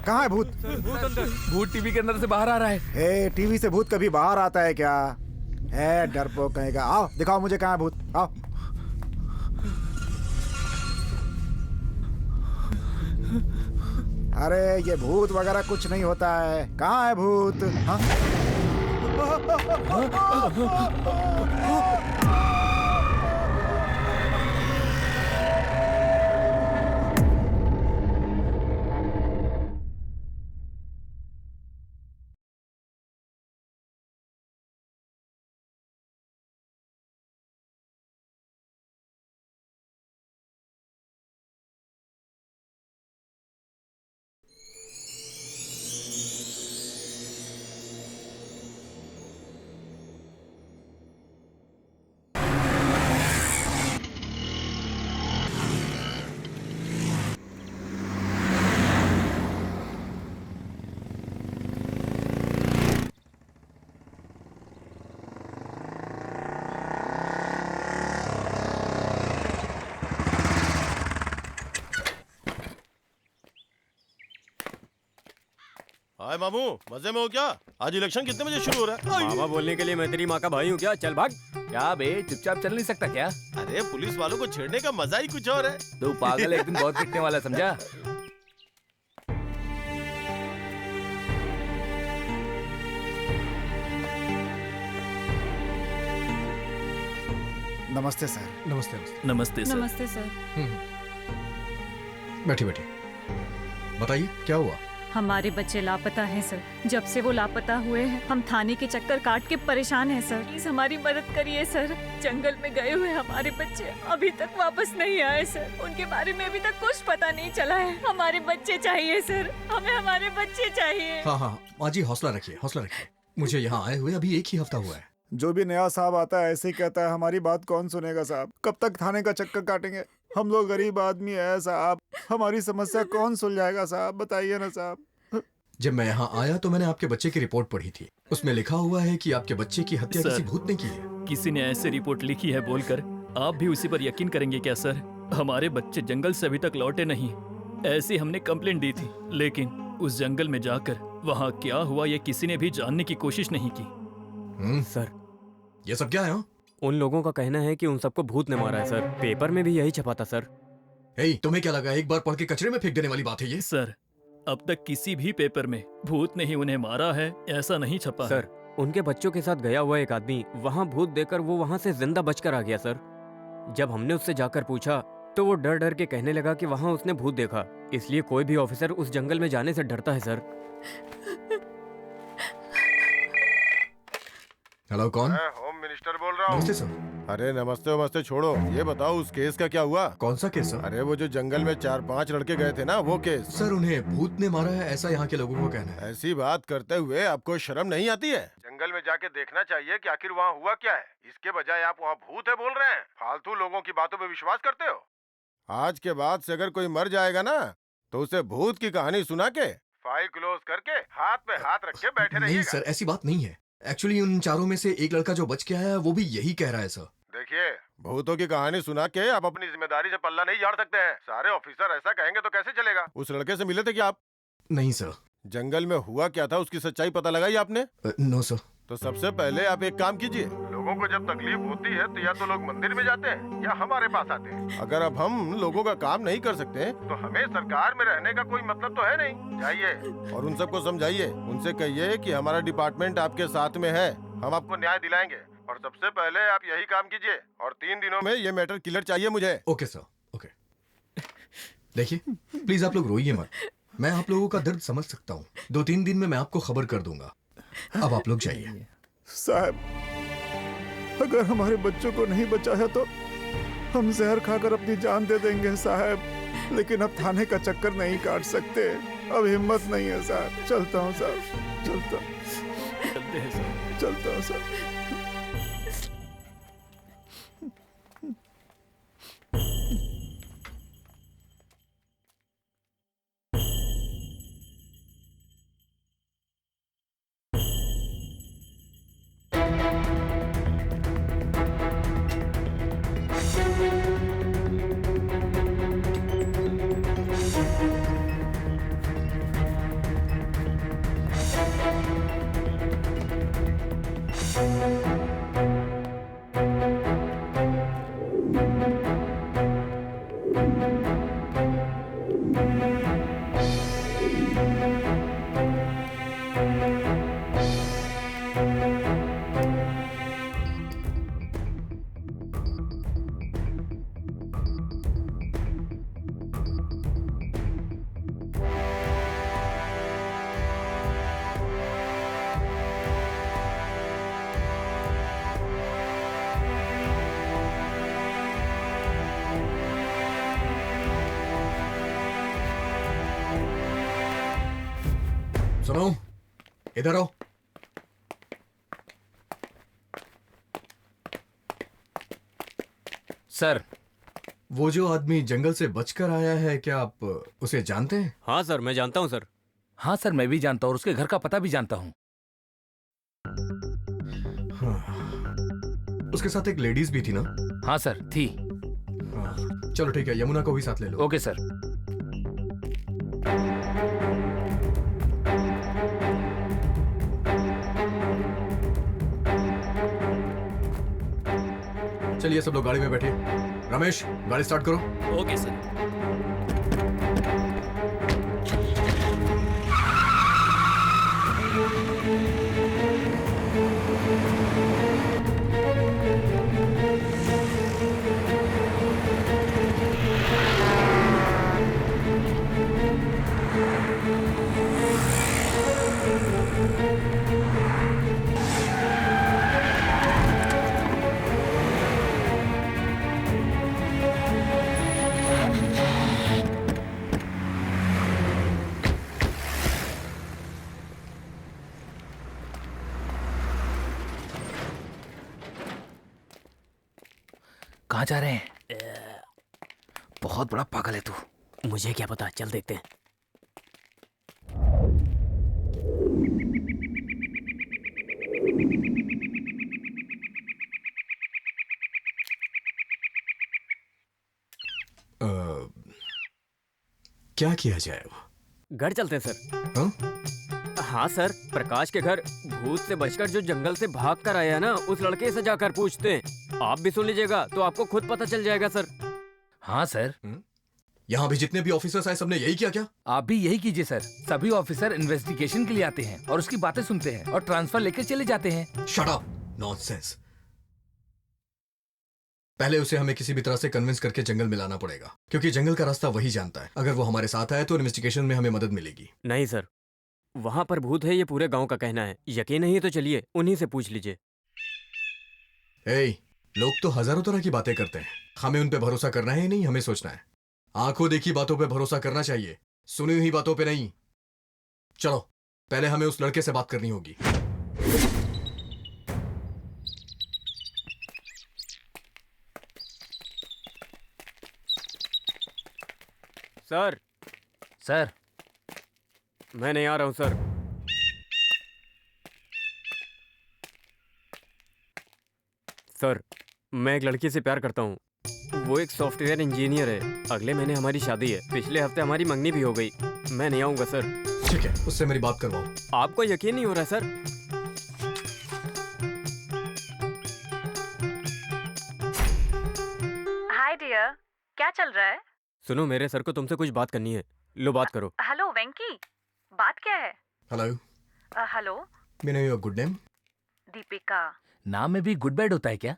कहाँ है भूत? भूत टीवी के अंदर से बाहर आ रहा है। ए, टीवी से भूत कभी बाहर आता है क्या? ए, डरपोक कहेगा। आओ दिखाओ मुझे कहाँ है भूत। आओ। अरे ये भूत वगैरह कुछ नहीं होता है। कहाँ है भूत? हाँ? हाय मामू, मजे में हो क्या? आज इलेक्शन कितने बजे शुरू हो रहा है? मामा बोलने के लिए मैं तेरी माँ का भाई हूँ क्या? चल भाग। क्या बे, चुपचाप चल नहीं सकता क्या? अरे पुलिस वालों को छेड़ने का मजा ही कुछ और है। तू पागल, एक दिन बहुत पिटने वाला, समझा? नमस्ते सर। नमस्ते नमस्ते सर। नमस्ते सर। बैठिए बैठिए, बताइए क्या हुआ? हमारे बच्चे लापता हैं सर। जब से वो लापता हुए हैं हम थाने के चक्कर काट के परेशान हैं सर। प्लीज हमारी मदद करिए सर। जंगल में गए हुए हमारे बच्चे अभी तक वापस नहीं आए सर। उनके बारे में अभी तक कुछ पता नहीं चला है। हमारे बच्चे चाहिए सर, हमें हमारे बच्चे चाहिए। हाँ हाँ माँ जी, हौसला रखिए हौसला रखिए। मुझे यहाँ आए हुए अभी 1 ही हफ्ता हुआ है। जो भी नया साहब आता है ऐसे ही कहता है। हमारी बात कौन सुनेगा साहब? कब तक थाने का चक्कर काटेंगे? हम लोग गरीब आदमी है साहब। हमारी समस्या कौन सुलझाएगा साहब? बताइए ना साहब। जब मैं यहाँ आया तो मैंने आपके बच्चे की रिपोर्ट पढ़ी थी। उसमें लिखा हुआ है कि आपके बच्चे की हत्या सर, किसी भूत ने की है। किसी ने ऐसे रिपोर्ट लिखी है बोलकर आप भी उसी पर यकीन करेंगे क्या सर? हमारे बच्चे जंगल से अभी तक लौटे नहीं। ऐसी हमने कंप्लेंट दी थी, लेकिन उस जंगल में जाकर वहाँ क्या हुआ ये किसी ने भी जानने की कोशिश नहीं की। सर, ये सब क्या है? हाँ? उन लोगों का कहना है कि उन सबको भूत ने मारा है सर। पेपर में भी यही छपा था सर। तुम्हें क्या लगा एक बार पढ़ के कचरे में फेंक देने वाली बात है ये? सर, अब तक किसी भी पेपर में भूत ने ही उन्हें मारा है ऐसा नहीं छपा है। सर, उनके बच्चों के साथ गया हुआ एक आदमी वहाँ भूत देखकर वो वहाँ से जिंदा बचकर आ गया सर। जब हमने उससे जाकर पूछा तो वो डर डर के कहने लगा कि वहाँ उसने भूत देखा। इसलिए कोई भी ऑफिसर उस जंगल में जाने से डरता है सर। हेलो, कौन? मैं होम मिनिस्टर बोल रहा हूँ। नमस्ते सर। अरे नमस्ते वमस्ते छोड़ो, ये बताओ उस केस का क्या हुआ? कौन सा केस सर? अरे वो जो जंगल में 4-5 लड़के गए थे ना, वो केस। सर उन्हें भूत ने मारा है ऐसा यहाँ के लोगों को कहना है। ऐसी बात करते हुए आपको शर्म नहीं आती है? जंगल में जाके देखना चाहिए कि आखिर वहाँ हुआ क्या है। इसके बजाय आप वहाँ भूत है बोल रहे हैं। फालतू लोगों की बातों पे विश्वास करते हो। आज के बाद से अगर कोई मर जाएगा ना, तो उसे भूत की कहानी सुना के फाइल क्लोज करके हाथ पे हाथ रख के बैठे नहीं रहिएगा। सर, ऐसी बात नहीं है। एक्चुअली उन चारों में से एक लड़का जो बच के आया है वो भी यही कह रहा है सर। देखिए, भूतों की कहानी सुना के आप अपनी जिम्मेदारी से पल्ला नहीं झाड़ सकते हैं। सारे ऑफिसर ऐसा कहेंगे तो कैसे चलेगा? उस लड़के से मिले थे क्या आप? नहीं सर। जंगल में हुआ क्या था उसकी सच्चाई पता लगाई आपने? No sir. तो सबसे पहले आप एक काम कीजिए, लोगों को जब तकलीफ होती है तो या तो लोग मंदिर में जाते हैं या हमारे पास आते हैं। अगर अब हम लोगों का काम नहीं कर सकते तो हमें सरकार में रहने का कोई मतलब तो है नहीं। जाइए और उन सबको समझाइए, उनसे कहिए कि हमारा डिपार्टमेंट आपके साथ में है, हम आपको न्याय दिलाएंगे। और सबसे पहले आप यही काम कीजिए और 3 दिनों में ये मैटर क्लियर चाहिए मुझे। Okay sir, okay. देखिए प्लीज आप लोग रोइए मत, मैं आप लोगों का दर्द समझ सकता हूँ। 2-3 दिन में मैं आपको खबर कर दूंगा। अब आप लोग जाइए। साहब, अगर हमारे बच्चों को नहीं बचाया तो हम जहर खाकर अपनी जान दे देंगे साहब। लेकिन अब थाने का चक्कर नहीं काट सकते, अब हिम्मत नहीं है साहब। चलता हूँ साहब, चलते हैं सर। चलता हूँ साहब। सुनो, इधर आओ। सर, वो जो आदमी जंगल से बचकर आया है, क्या आप उसे जानते हैं? हाँ सर, मैं जानता हूँ सर। हाँ सर, मैं भी जानता हूँ और उसके घर का पता भी जानता हूँ। हाँ। उसके साथ एक लेडीज भी थी ना? हाँ सर, थी। हाँ। चलो ठीक है, यमुना को भी साथ ले लो। Okay sir. चलिए सब लोग गाड़ी में बैठिए। रमेश, गाड़ी स्टार्ट करो। Okay sir. कहाँ जा रहे हैं? बहुत बड़ा पागल है तू। मुझे क्या पता, चल देखते हैं। क्या किया जाए? घर चलते हैं सर। हाँ? हाँ सर, प्रकाश के घर भूत से बचकर जो जंगल से भाग कर आया है ना, उस लड़के से जाकर पूछते हैं। आप भी सुन लीजिएगा तो आपको खुद पता चल जाएगा सर। हाँ सर। यहाँ भी जितने भी ऑफिसर्स आए सबने यही किया क्या? आप भी यही कीजिए सर। सभी ऑफिसर इन्वेस्टिगेशन के लिए आते हैं और उसकी बातें सुनते हैं और ट्रांसफर लेकर चले जाते हैं। Shut up, nonsense. पहले उसे हमें किसी भी तरह से कन्विंस करके जंगल में लाना पड़ेगा, क्योंकि जंगल का रास्ता वही जानता है। अगर वो हमारे साथ आए तो इन्वेस्टिगेशन में हमें मदद मिलेगी। नहीं सर, वहाँ पर भूत है ये पूरे गांव का कहना है। यकीन नहीं है तो चलिए उन्हीं से पूछ लीजिए। ए, लोग तो हजारों तरह की बातें करते हैं, हमें उन पे भरोसा करना है या नहीं हमें सोचना है। आंखों देखी बातों पे भरोसा करना चाहिए, सुनी हुई बातों पे नहीं। चलो पहले हमें उस लड़के से बात करनी होगी। सर सर मैं नहीं आ रहा हूँ सर। सर मैं एक लड़की से प्यार करता हूँ, वो एक सॉफ्टवेयर इंजीनियर है। अगले महीने हमारी शादी है, पिछले हफ्ते हमारी मंगनी भी हो गई। मैं नहीं आऊँगा सर। ठीक है, उससे मेरी बात करवाओ। आपको यकीन नहीं हो रहा सर? हाय डियर, क्या चल रहा है? सुनो, मेरे सर को तुमसे कुछ बात करनी है। लो बात करो। हेलो वेंकी, बात क्या है? Hello, hello may know your good name? Deepika. नाम में भी गुड बैड होता है क्या?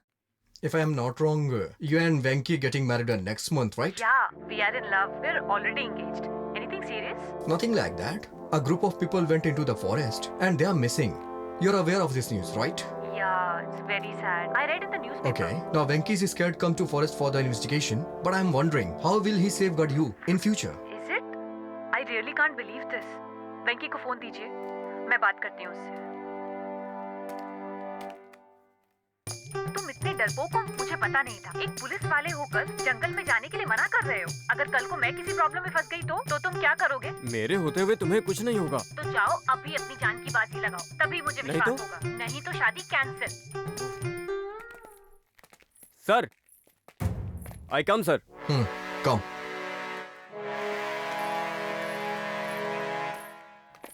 If I am not wrong, you and Venki getting married next month, right? Yeah, we are in love. We're already engaged. Anything serious? Nothing like that. A group of people went into the forest and they are missing. You're aware of this news, right? Yeah, it's very sad. I read in the newspaper. Okay. Now Venki is scared come to forest for the investigation, but I'm wondering how will he safeguard you in future? Is it? I really can't believe this. वेंकी को phone दीजिए, मैं बात करती हूँ उससे। तुम इतने डरपोक हो, मुझे पता नहीं था। एक पुलिस वाले होकर जंगल में जाने के लिए मना कर रहे हो। अगर कल को मैं किसी प्रॉब्लम में फंस गई तो तुम क्या करोगे? मेरे होते हुए तुम्हें कुछ नहीं होगा। तो जाओ अभी अपनी जान की बाजी लगाओ, तभी मुझे नहीं विश्वास तो? होगा। नहीं तो शादी cancel. Sir I come sir. Come.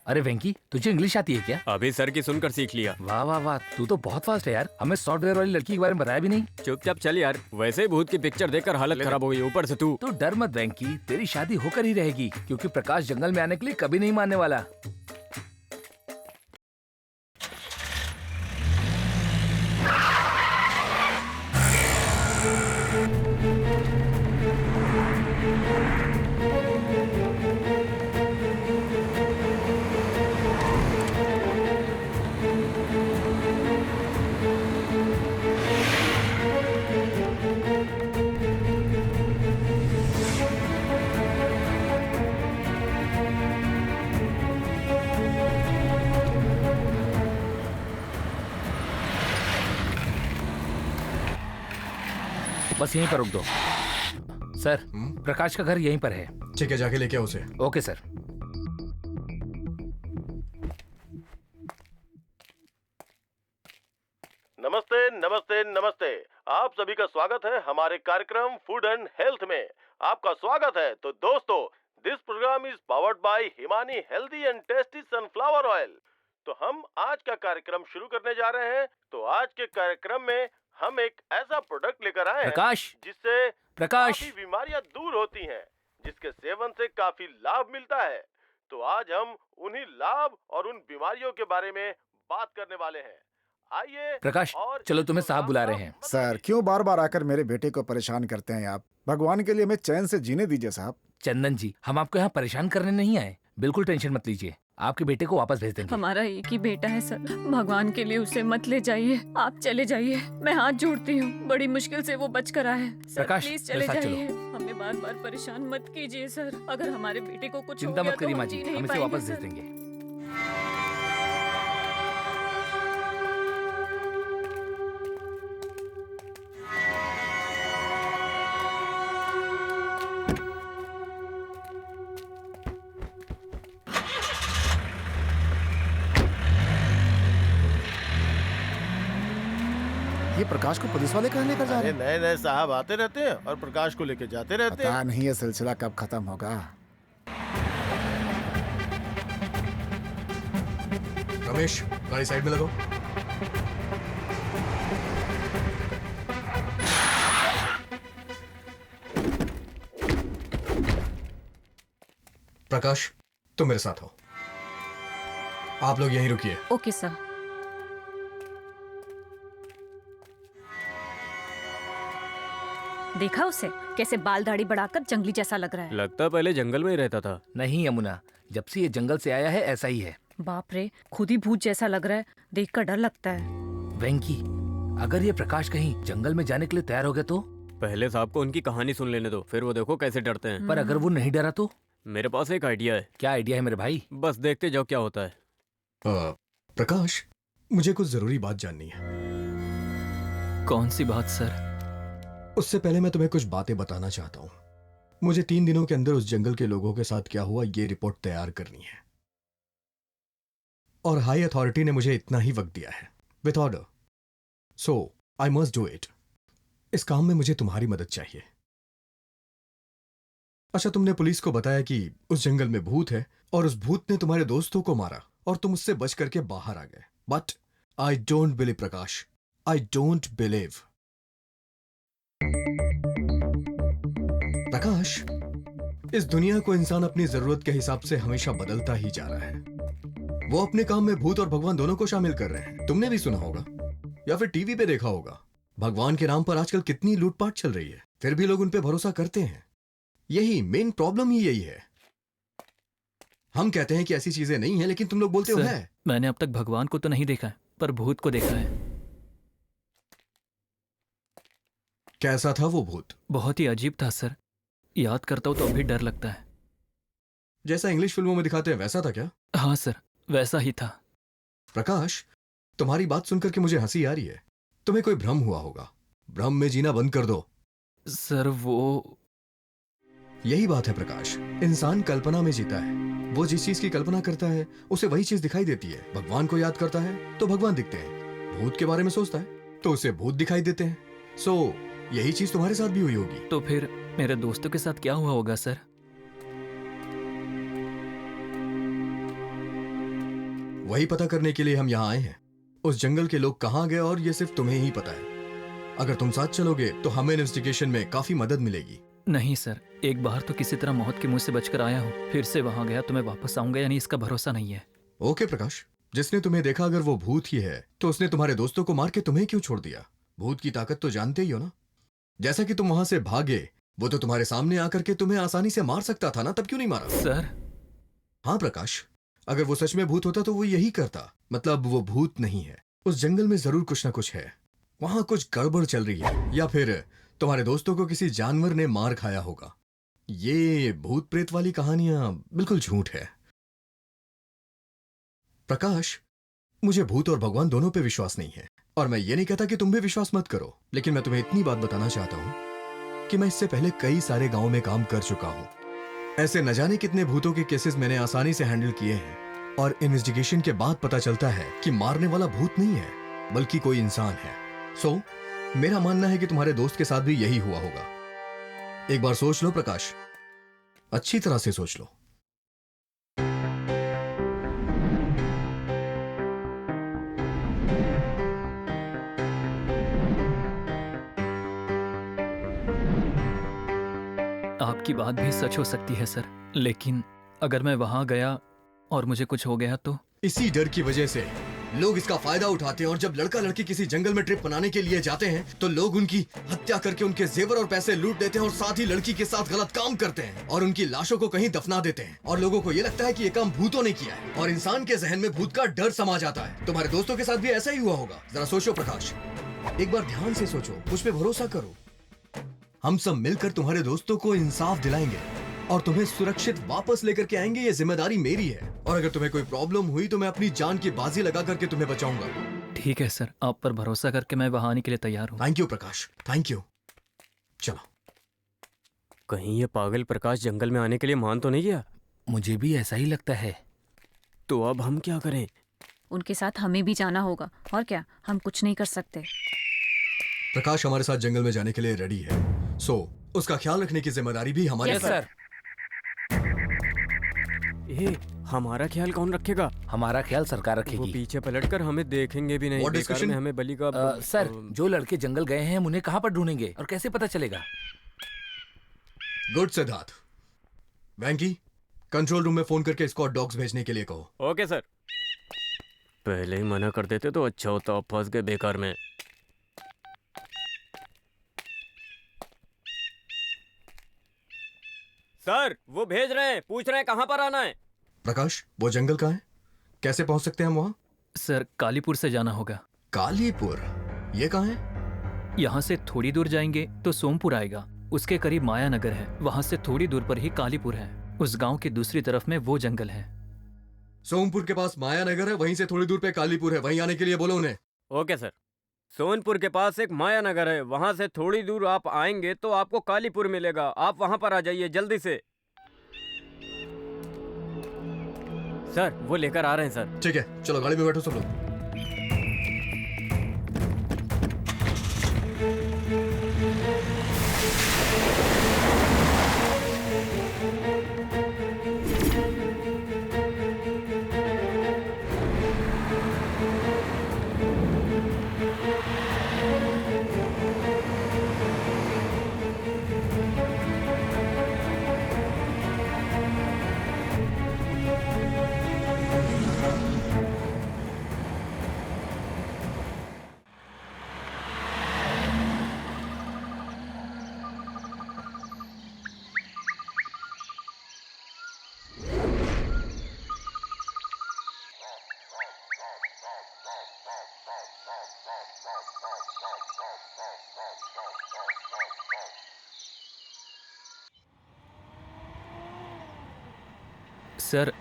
अरे वेंकी, तुझे इंग्लिश आती है क्या? अभी सर की सुनकर सीख लिया। वाह वाह वाह, तू तो बहुत फास्ट है यार। हमें सॉफ्टवेयर वाली लड़की के बारे में बताया भी नहीं। चुपचाप चल यार, वैसे ही भूत की पिक्चर देखकर हालत खराब हो गई, ऊपर से तू। तो डर मत वेंकी, तेरी शादी होकर ही रहेगी, क्योंकि प्रकाश जंगल में आने के लिए कभी नहीं मानने वाला। बस यहीं पर रुक दो। सर, प्रकाश का घर यहीं पर है। ठीक है, जाके लेके आओ उसे। Okay sir. नमस्ते नमस्ते नमस्ते। आप सभी का स्वागत है हमारे कार्यक्रम फूड एंड हेल्थ में। आपका स्वागत है। तो दोस्तों, this programme is powered by Himani healthy and tasty sunflower oil. तो हम आज का कार्यक्रम शुरू करने जा रहे हैं। तो आज के कार्यक्रम में हम एक ऐसा प्रोडक्ट लेकर आए हैं जिससे काफी बीमारियां दूर होती हैं, जिसके सेवन से काफी लाभ मिलता है। तो आज हम उन्हीं लाभ और उन बीमारियों के बारे में बात करने वाले हैं। आइए प्रकाश, चलो तुम्हें साहब बुला रहे हैं। सर, क्यों बार बार आकर मेरे बेटे को परेशान करते हैं आप? भगवान के लिए हमें चैन से जीने दीजिए साहब। चंदन जी, हम आपको यहाँ परेशान करने नहीं आए। बिल्कुल टेंशन मत लीजिए, आपके बेटे को वापस भेज देंगे। हमारा एक ही बेटा है सर, भगवान के लिए उसे मत ले जाइए। आप चले जाइए, मैं हाथ जोड़ती हूँ। बड़ी मुश्किल से वो बच कर आया है। सर प्रकाश, प्लीज चले मेरे साथ जाइए। हमें बार बार परेशान मत कीजिए सर। अगर हमारे बेटे को कुछ हो चिंता गया मत तो करिए हम माँ जी जी, नहीं हम इसे पाएंगे वापस भेज सर। देंगे। ये प्रकाश को पुलिस वाले कहाँ लेकर जा रहे अरे हैं? नए नए साहब आते रहते हैं और प्रकाश को लेके जाते रहते हैं। पता नहीं ये सिलसिला कब खत्म होगा। रमेश, गाड़ी साइड में लगाओ। प्रकाश, तुम मेरे साथ हो। आप लोग यहीं रुकिए। Okay sir. देखा उसे कैसे बाल दाढ़ी बढ़ाकर जंगली जैसा लग रहा है। लगता पहले जंगल में ही रहता था। नहीं यमुना, जब से ये जंगल से आया है ऐसा ही है। बाप रे, खुद ही भूत जैसा लग रहा है, देखकर डर लगता है। वेंकी, अगर ये प्रकाश कहीं जंगल में जाने के लिए तैयार हो गया तो? पहले साहब को उनकी कहानी सुन लेने दो, फिर वो देखो कैसे डरते हैं। पर अगर वो नहीं डरा तो? मेरे पास एक आइडिया है। क्या आइडिया है मेरे भाई? बस देखते जाओ क्या होता है। प्रकाश, मुझे कुछ जरूरी बात जाननी है। कौन सी बात सर? उससे पहले मैं तुम्हें कुछ बातें बताना चाहता हूँ। मुझे 3 दिनों के अंदर उस जंगल के लोगों के साथ क्या हुआ ये रिपोर्ट तैयार करनी है, और हाई अथॉरिटी ने मुझे इतना ही वक्त दिया है, with order. So I must do it. इस काम में मुझे तुम्हारी मदद चाहिए। अच्छा, तुमने पुलिस को बताया कि उस जंगल में भूत है और उस भूत ने तुम्हारे दोस्तों को मारा और तुम उससे बच करके बाहर आ गए। But I don't believe Prakash, I don't believe. Prakash, इस दुनिया को इंसान अपनी जरूरत के हिसाब से हमेशा बदलता ही जा रहा है। वो अपने काम में भूत और भगवान दोनों को शामिल कर रहे हैं। तुमने भी सुना होगा या फिर टीवी पे देखा होगा, भगवान के नाम पर आजकल कितनी लूटपाट चल रही है, फिर भी लोग उन पे भरोसा करते हैं। यही मेन प्रॉब्लम ही यही है। हम कहते हैं कि ऐसी चीजें नहीं है, लेकिन तुम लोग बोलते हो सर, है। मैंने अब तक भगवान को तो नहीं देखा है, पर भूत को देखा है। कैसा था वो भूत? बहुत ही अजीब था सर। याद करता हूँ तो अभी डर लगता है। जैसा इंग्लिश फिल्मों में दिखाते हैं वैसा था क्या? हाँ सर, वैसा ही था। प्रकाश, तुम्हारी बात सुनकर के मुझे हंसी आ रही है। तुम्हें कोई भ्रम हुआ होगा। भ्रम में जीना बंद कर दो। सर वो यही बात है प्रकाश, इंसान कल्पना में जीता है। वो जिस चीज की कल्पना करता है उसे वही चीज दिखाई देती है। भगवान को याद करता है तो भगवान दिखते हैं, भूत के बारे में सोचता है तो उसे भूत दिखाई देते हैं। सो यही चीज तुम्हारे साथ भी हुई होगी। तो फिर मेरे दोस्तों के साथ क्या हुआ होगा सर? वही पता करने के लिए हम यहाँ आए हैं। उस जंगल के लोग कहाँ गए और ये सिर्फ तुम्हें ही पता है। अगर तुम साथ चलोगे तो हमें इन्वेस्टिगेशन में काफी मदद मिलेगी। नहीं सर, एक बार तो किसी तरह मौत के मुंह से बचकर आया हूँ, फिर से वहां गया तो मैं वापस आऊंगा या नहीं इसका भरोसा नहीं है। ओके प्रकाश, जिसने तुम्हें देखा अगर वो भूत ही है तो उसने तुम्हारे दोस्तों को मार के तुम्हें क्यों छोड़ दिया? भूत की ताकत तो जानते ही हो ना। जैसा कि तुम वहां से भागे, वो तो तुम्हारे सामने आकर के तुम्हें आसानी से मार सकता था ना, तब क्यों नहीं मारा? सर हाँ प्रकाश, अगर वो सच में भूत होता तो वो यही करता। मतलब वो भूत नहीं है। उस जंगल में जरूर कुछ ना कुछ है। वहां कुछ गड़बड़ चल रही है, या फिर तुम्हारे दोस्तों को किसी जानवर ने मार खाया होगा। ये भूत प्रेत वाली कहानियां बिल्कुल झूठ है। प्रकाश, मुझे भूत और भगवान दोनों पे विश्वास नहीं है, और मैं ये नहीं कहता कि तुम भी विश्वास मत करो, लेकिन मैं तुम्हें इतनी बात बताना चाहता हूं कि मैं इससे पहले कई सारे गांवों में काम कर चुका हूं। ऐसे न जाने कितने भूतों के केसेस मैंने आसानी से हैंडल किए हैं, और इन्वेस्टिगेशन के बाद पता चलता है कि मारने वाला भूत नहीं है बल्कि कोई इंसान है। सो मेरा मानना है कि तुम्हारे दोस्त के साथ भी यही हुआ होगा। एक बार सोच लो प्रकाश, अच्छी तरह से सोच लो। आपकी बात भी सच हो सकती है सर, लेकिन अगर मैं वहां गया और मुझे कुछ हो गया तो? इसी डर की वजह से लोग इसका फायदा उठाते हैं, और जब लड़का लड़की किसी जंगल में ट्रिप बनाने के लिए जाते हैं तो लोग उनकी हत्या करके उनके जेवर और पैसे लूट लेते हैं, और साथ ही लड़की के साथ गलत काम करते हैं और उनकी लाशों को कहीं दफना देते हैं, और लोगों को ये लगता है कि ये काम भूतों ने किया है, और इंसान के जहन में भूत का डर समा जाता है। तुम्हारे दोस्तों के साथ भी ऐसा ही हुआ होगा। जरा सोचो प्रकाश, एक बार ध्यान से सोचो, मुझ पे भरोसा करो। हम सब मिलकर तुम्हारे दोस्तों को इंसाफ दिलाएंगे और तुम्हें सुरक्षित वापस लेकर के आएंगे। ये जिम्मेदारी मेरी है, और अगर तुम्हें कोई प्रॉब्लम हुई तो मैं अपनी जान की बाजी लगा करके तुम्हें बचाऊंगा। ठीक है सर, आप पर भरोसा करके मैं वहां आने के लिए तैयार हूँ। Thank you Prakash, thank you. चलो। कहीं ये पागल प्रकाश जंगल में आने के लिए मान तो नहीं गया? मुझे भी ऐसा ही लगता है। तो अब हम क्या करें? उनके साथ हमें भी जाना होगा, और क्या, हम कुछ नहीं कर सकते। प्रकाश हमारे साथ जंगल में जाने के लिए रेडी है, सो उसका ख्याल रखने की जिम्मेदारी भी हमारी यस सर। ये हमारा ख्याल कौन रखेगा? हमारा ख्याल सरकार वो रखेगी। पीछे पलटकर हमें देखेंगे भी नहीं। What बेकार discussion? में हमें बलि का सर, जो लड़के जंगल गए हैं हम उन्हें कहाँ पर ढूंढेंगे और कैसे पता चलेगा? Good Siddharth. Venky, control room में फोन करके स्क्वाड डॉग्स भेजने के लिए कहो। Okay sir. पहले ही मना कर देते तो अच्छा होता, अब फंस गए बेकार में। सर, वो भेज रहे हैं, पूछ रहे हैं कहाँ पर आना है। प्रकाश, वो जंगल कहाँ है? कैसे पहुंच सकते हैं हम वहां? सर, कालीपुर से जाना होगा। कालीपुर? ये कहाँ है? यहाँ से थोड़ी दूर जाएंगे तो सोमपुर आएगा, उसके करीब माया नगर है, वहाँ से थोड़ी दूर पर ही कालीपुर है, उस गांव की दूसरी तरफ में वो जंगल है। सोमपुर के पास माया नगर है, वहीं से थोड़ी दूर पे कालीपुर है, वहीं आने के लिए बोलो उन्हें। Okay sir. सोनपुर के पास एक माया नगर है, वहाँ से थोड़ी दूर आप आएंगे तो आपको कालीपुर मिलेगा, आप वहाँ पर आ जाइए जल्दी से। सर वो लेकर आ रहे हैं सर। ठीक है, चलो गाड़ी में बैठो सब लोग। सर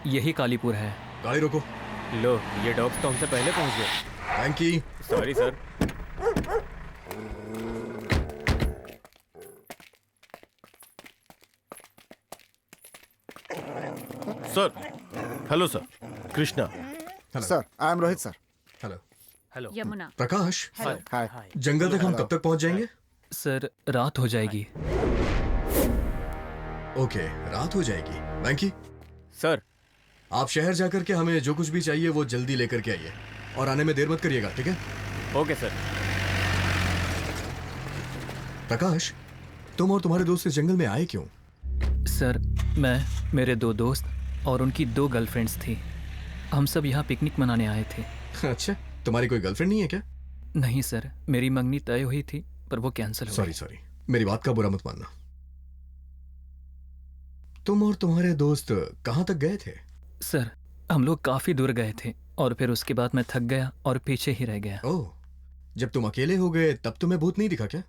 यही कालीपुर है। गाड़ी रोको। लो ये डॉग्स तो हमसे पहले पहुँच गए। Thank you. Sorry sir. Sir, hello sir, Krishna. Sir I am Rohit sir. Hello. Hello. Yamuna. Prakash, hi. जंगल तक हम कब तक पहुंच जाएंगे? सर रात हो जाएगी। ओके, रात हो जाएगी। वैंकी, सर आप शहर जाकर के हमें जो कुछ भी चाहिए वो जल्दी लेकर के आइए और आने में देर मत करिएगा, ठीक है? Okay sir. प्रकाश, तुम और तुम्हारे दोस्त इस जंगल में आए क्यों? सर मैं, मेरे 2 दोस्त और उनकी 2 गर्लफ्रेंड्स थी, हम सब यहाँ पिकनिक मनाने आए थे। अच्छा, तुम्हारी कोई गर्लफ्रेंड नहीं है क्या? नहीं सर, मेरी मंगनी तय हुई थी पर वो कैंसिल हो सॉरी गई। सॉरी, मेरी बात का बुरा मत मानना। तुम और तुम्हारे दोस्त कहाँ तक गए थे? सर हम लोग काफी दूर गए थे और फिर उसके बाद मैं थक गया और पीछे ही रह गया। ओह, जब तुम अकेले हो गए तब तुम्हें भूत नहीं दिखा क्या?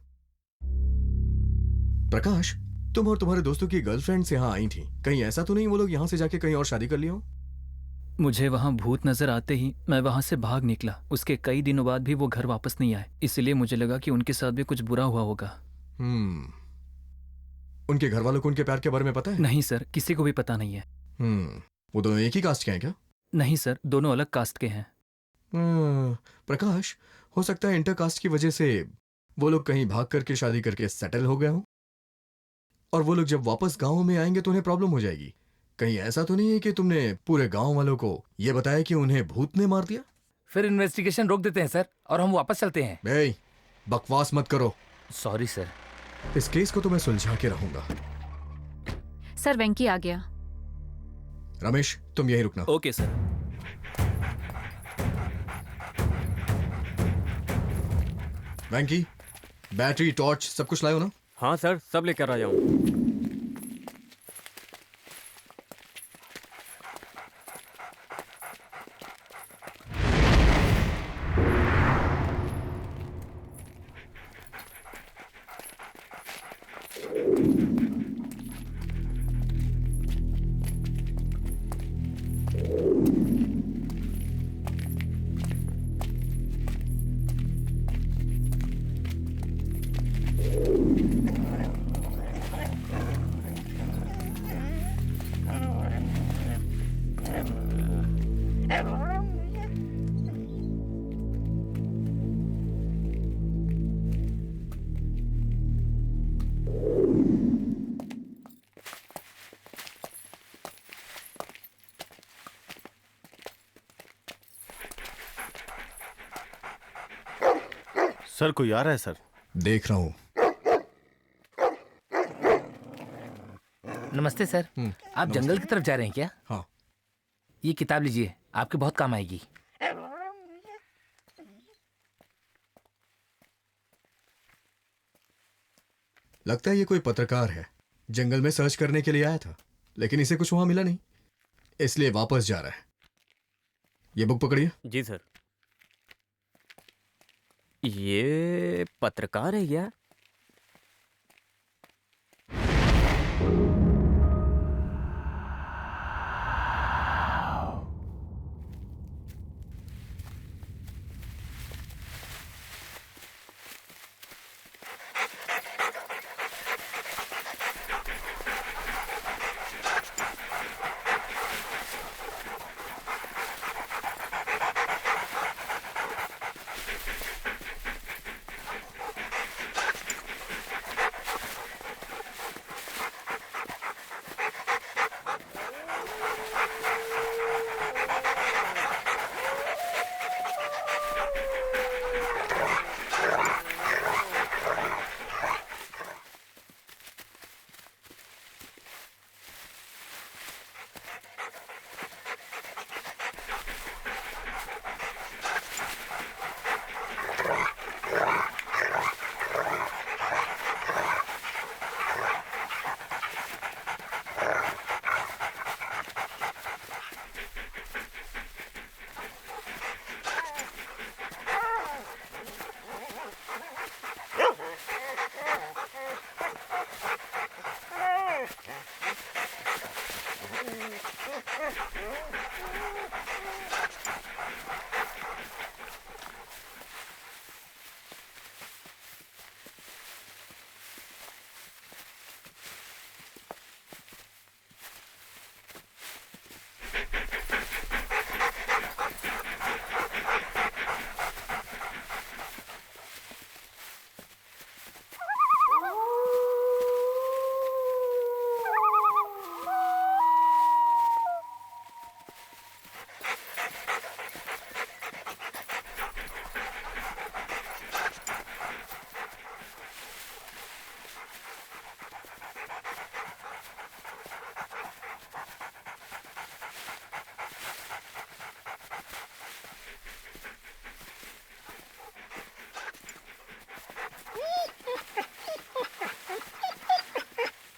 प्रकाश, तुम और तुम्हारे दोस्तों की गर्लफ्रेंड्स यहाँ आई थी, कहीं ऐसा तो नहीं वो लोग यहाँ से जाके कहीं और शादी कर लिया हो? मुझे वहाँ भूत नजर आते ही मैं वहाँ से भाग निकला, उसके कई दिनों बाद भी वो घर वापस नहीं आए, इसलिए मुझे लगा कि उनके साथ भी कुछ बुरा हुआ होगा। उनके घर वालों को उनके प्यार के बारे में पता है? नहीं सर, किसी को भी पता नहीं है। वो दोनों एक ही कास्ट के हैं क्या? नहीं सर, दोनों अलग कास्ट के हैं। प्रकाश, हो सकता है इंटर कास्ट की वजह से वो लोग कहीं भाग करके शादी करके सेटल हो गए हो और वो लोग जब वापस गांव में आएंगे तो उन्हें प्रॉब्लम हो जाएगी। कहीं ऐसा तो नहीं है कि तुमने पूरे गांव वालों को ये बताया कि उन्हें भूत ने मार दिया? फिर इन्वेस्टिगेशन रोक देते हैं सर और हम वापस चलते हैं। बे, बकवास मत करो। Sorry sir. इस केस को तो मैं सुलझा के रहूंगा। सर वेंकी आ गया। रमेश, तुम यहीं रुकना। Okay sir. Venky, battery, torch सब कुछ लायो ना? हाँ सर, सब लेकर आ जाऊँ। सर कोई आ रहा है सर। देख रहा हूं। नमस्ते सर। आप जंगल की तरफ जा रहे हैं क्या? हाँ। ये किताब लीजिए, आपके बहुत काम आएगी। लगता है ये कोई पत्रकार है, जंगल में सर्च करने के लिए आया था लेकिन इसे कुछ वहां मिला नहीं, इसलिए वापस जा रहा है। ये बुक पकड़िए। जी सर। ये पत्रकार है क्या?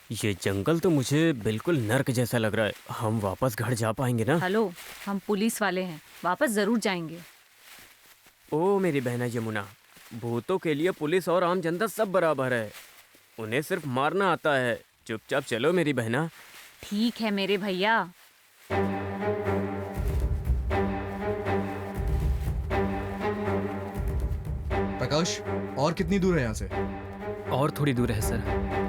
ये जंगल तो मुझे बिल्कुल नर्क जैसा लग रहा है। हम वापस घर जा पाएंगे ना? हेलो, हम पुलिस वाले हैं, वापस जरूर जाएंगे। ओ मेरी बहना यमुना, भूतों के लिए पुलिस और आम जनता सब बराबर है। उन्हें सिर्फ मारना आता है। चुपचाप चलो मेरी बहना। ठीक है मेरे भैया। प्रकाश, और कितनी दूर है यहाँ से? और थोड़ी दूर है सर।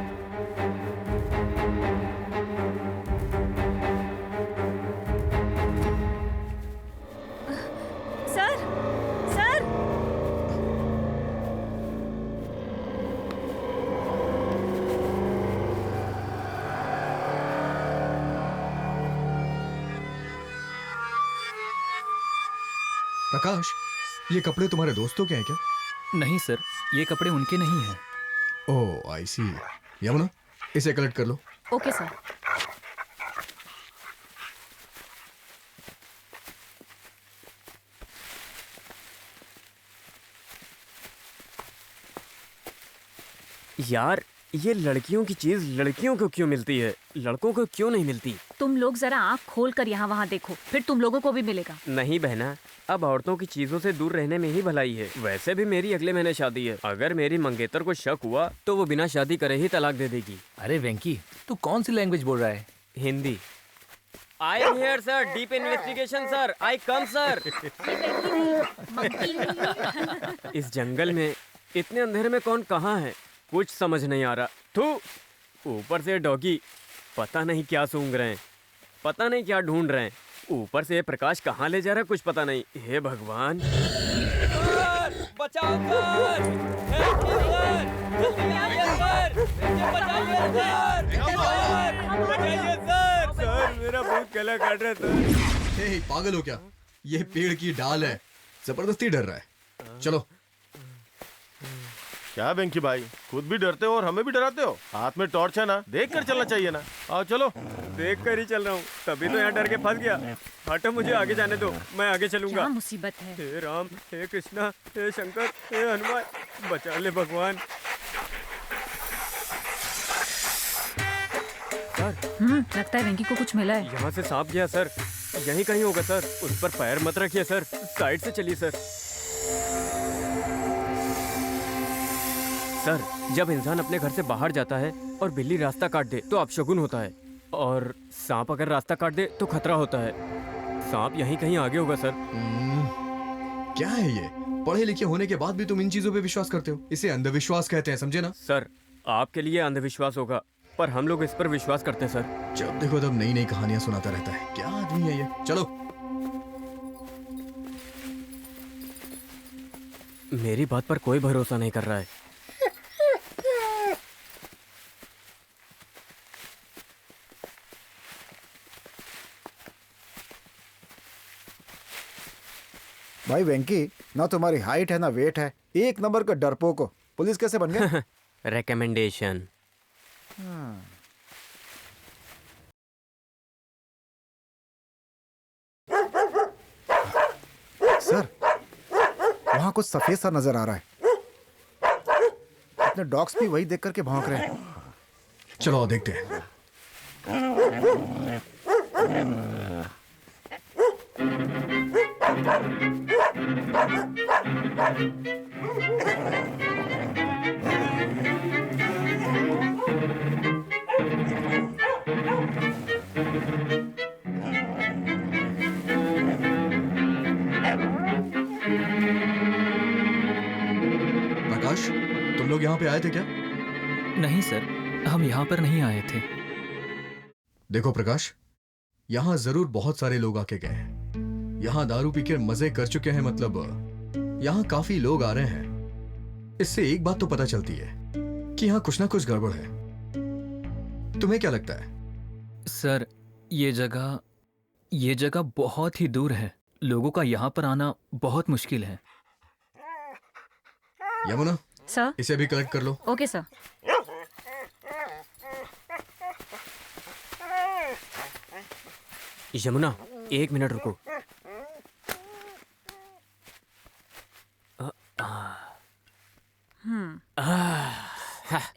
सर, सर, प्रकाश, ये कपड़े तुम्हारे दोस्तों के हैं क्या? नहीं सर, ये कपड़े उनके नहीं हैं। ओह आई सी। यमुना, इसे कलेक्ट कर लो। Okay sir. यार, ये लड़कियों की चीज लड़कियों को क्यों मिलती है, लड़कों को क्यों नहीं मिलती? तुम लोग जरा आँख खोल कर यहाँ वहाँ देखो, फिर तुम लोगों को भी मिलेगा। नहीं बहना, अब औरतों की चीजों से दूर रहने में ही भलाई है। वैसे भी मेरी अगले महीने शादी है। अगर मेरी मंगेतर को शक हुआ तो वो बिना शादी करे ही तलाक दे देगी। अरे वेंकी, तू कौन सी लैंग्वेज बोल रहा है? Hindi. I am here sir, deep investigation sir, I come sir. इस जंगल में इतने अंधेरे में कौन कहाँ है, कुछ समझ नहीं आ रहा। थू, ऊपर से डॉगी पता नहीं क्या सूंघ रहे हैं, पता नहीं क्या ढूंढ रहे हैं। ऊपर से ये प्रकाश कहाँ ले जा रहा है कुछ पता नहीं। हे भगवान, बचाओ सर, हेल्प मी सर, जल्दी आइए सर, मुझे बचाइए सर, बचाइए सर, सर मेरा भूत गला काट रहा है सर। हे पागल हो क्या? ये पेड़ की डाल है, जबरदस्ती डर रहा है। चलो। क्या बेंकी भाई, खुद भी डरते हो और हमें भी डराते हो? हाथ में टॉर्च है ना, देख कर चलना चाहिए ना। आओ चलो। देख कर ही चल रहा हूँ, तभी तो यहाँ डर के फंस गया। हटो, मुझे आगे जाने दो, मैं आगे चलूंगा। क्या मुसीबत है? हे राम, हे कृष्णा, हे शंकर, हे हनुमान, बचा ले भगवान। लगता है वेंकी को कुछ मिला है। यहाँ से सांप गया सर, यहीं कहीं होगा सर। उस पर पैर मत रखिए सर, साइड से चलिए सर। सर, जब इंसान अपने घर से बाहर जाता है और बिल्ली रास्ता काट दे तो अपशगुन होता है, और सांप अगर रास्ता काट दे तो खतरा होता है। सांप यहीं कहीं आगे होगा सर। क्या है ये? पढ़े लिखे होने के बाद भी तुम इन चीजों पे विश्वास करते हो? इसे अंधविश्वास कहते हैं, समझे ना? सर, आपके लिए अंधविश्वास होगा, पर हम लोग इस पर विश्वास करते हैं सर। जब देखो तब नई नई कहानियां सुनाता रहता है। क्या आदमी है ये? चलो। मेरी बात पर कोई भरोसा नहीं कर रहा है। भाई वेंकी, ना तुम्हारी हाइट है ना वेट है, एक नंबर का डरपोक हो। पुलिस कैसे बन गए? रिकमेंडेशन। सर, वहाँ कुछ सफेद सा नजर आ रहा है। अपने डॉग्स भी वही देख करके भौंक रहे हैं। चलो देखते हैं। प्रकाश, तुम लोग यहाँ पे आए थे क्या? नहीं सर, हम यहाँ पर नहीं आए थे। देखो प्रकाश, यहाँ जरूर बहुत सारे लोग आके गए हैं। यहाँ दारू पी के मजे कर चुके हैं, मतलब यहाँ काफी लोग आ रहे हैं। इससे एक बात तो पता चलती है कि यहाँ कुछ ना कुछ गड़बड़ है। तुम्हें क्या लगता है? सर, ये जगह बहुत ही दूर है। लोगों का यहाँ पर आना बहुत मुश्किल है। यमुना, सर। इसे भी कलेक्ट कर लो। Okay sir. यमुना, 1 मिनट रुको।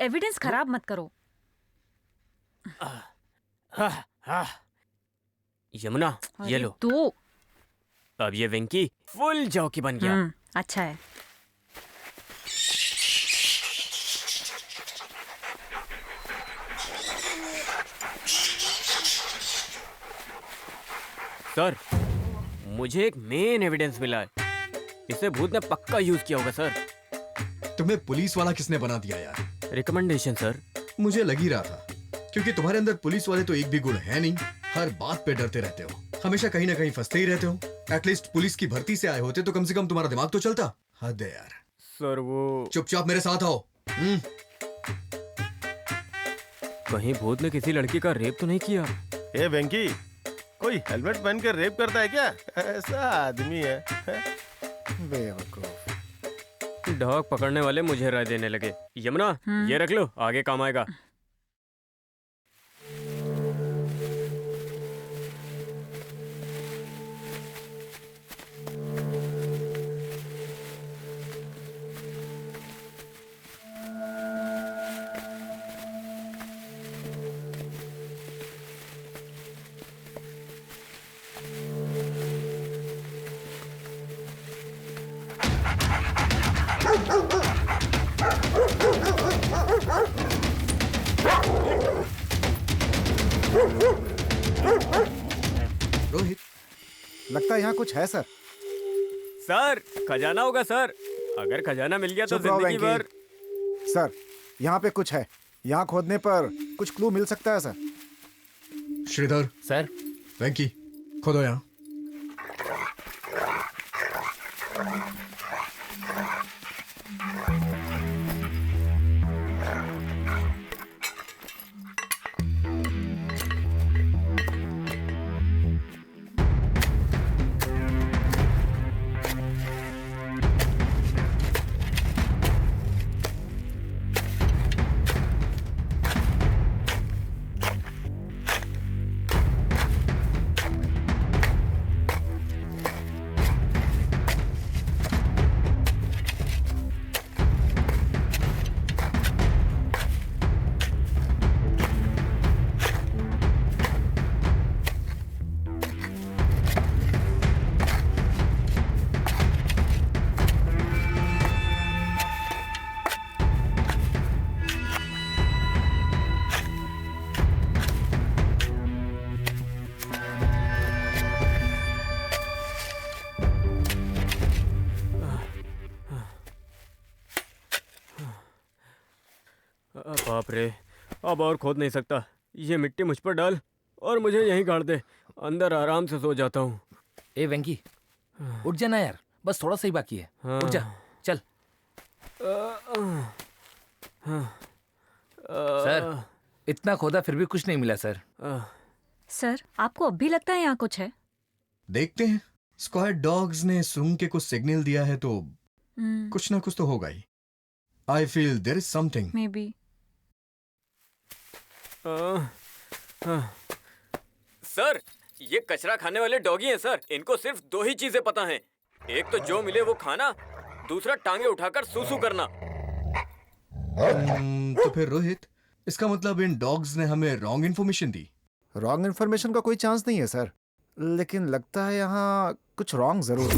एविडेंस खराब मत करो। यमुना, ये लो। तू अब ये वेंकी फुल जॉकी बन गया। अच्छा है। सर, मुझे एक मेन एविडेंस मिला है। इसे भूत ने पक्का यूज किया होगा सर। तुम्हें पुलिस वाला किसने बना दिया यार? Recommendation sir. मुझे लग ही रहा था, क्योंकि तुम्हारे अंदर पुलिस वाले तो एक भी गुण है नहीं। हर बात पे डरते रहते हो, हमेशा कहीं ना कहीं फंसते ही रहते हो। एटलीस्ट पुलिस की भर्ती से आए होते तो कम से कम तुम्हारा दिमाग तो चलता। हद है यार। सर वो चुपचाप मेरे साथ आओ। कहीं भूत ने किसी लड़की का रेप तो नहीं किया? ए वेंकी, कोई हेलमेट पहन कर रेप करता है क्या? ऐसा आदमी है। बेवकूफ। डॉग पकड़ने वाले मुझे राय देने लगे। यमुना, ये रख लो, आगे काम आएगा। रोहित, लगता है यहाँ कुछ है सर। सर, खजाना होगा सर। अगर खजाना मिल गया तो चुप रहो जिंदगी भर। वेंकी। सर, यहाँ पे कुछ है। यहाँ खोदने पर कुछ क्लू मिल सकता है सर। श्रीधर, सर। वेंकी, खोदो यहाँ। बाप रे, अब और खोद नहीं सकता। ये मिट्टी मुझ पर डाल और मुझे यहीं गाड़ दे, अंदर आराम से सो जाता हूँ। ए वेंकी, उठ जाना यार, बस थोड़ा सा ही बाकी है। उठ जा, चल। सर, इतना खोदा फिर भी कुछ नहीं मिला सर। सर, आपको अब भी लगता है यहाँ कुछ है? देखते हैं। स्क्वाड डॉग्स ने सुरंग के कुछ सिग्नल दिया है तो कुछ ना कुछ तो होगा ही। I feel there is something. Maybe. Sir, ये कचरा खाने वाले डॉगी हैं सर। इनको सिर्फ 2 ही चीजें पता हैं, एक तो जो मिले वो खाना, दूसरा टांगे उठाकर सूसू करना। तो फिर रोहित, इसका मतलब इन डॉग्स ने हमें रॉन्ग इन्फॉर्मेशन दी। रॉन्ग इन्फॉर्मेशन का कोई चांस नहीं है सर, लेकिन लगता है यहाँ कुछ रॉन्ग जरूर है।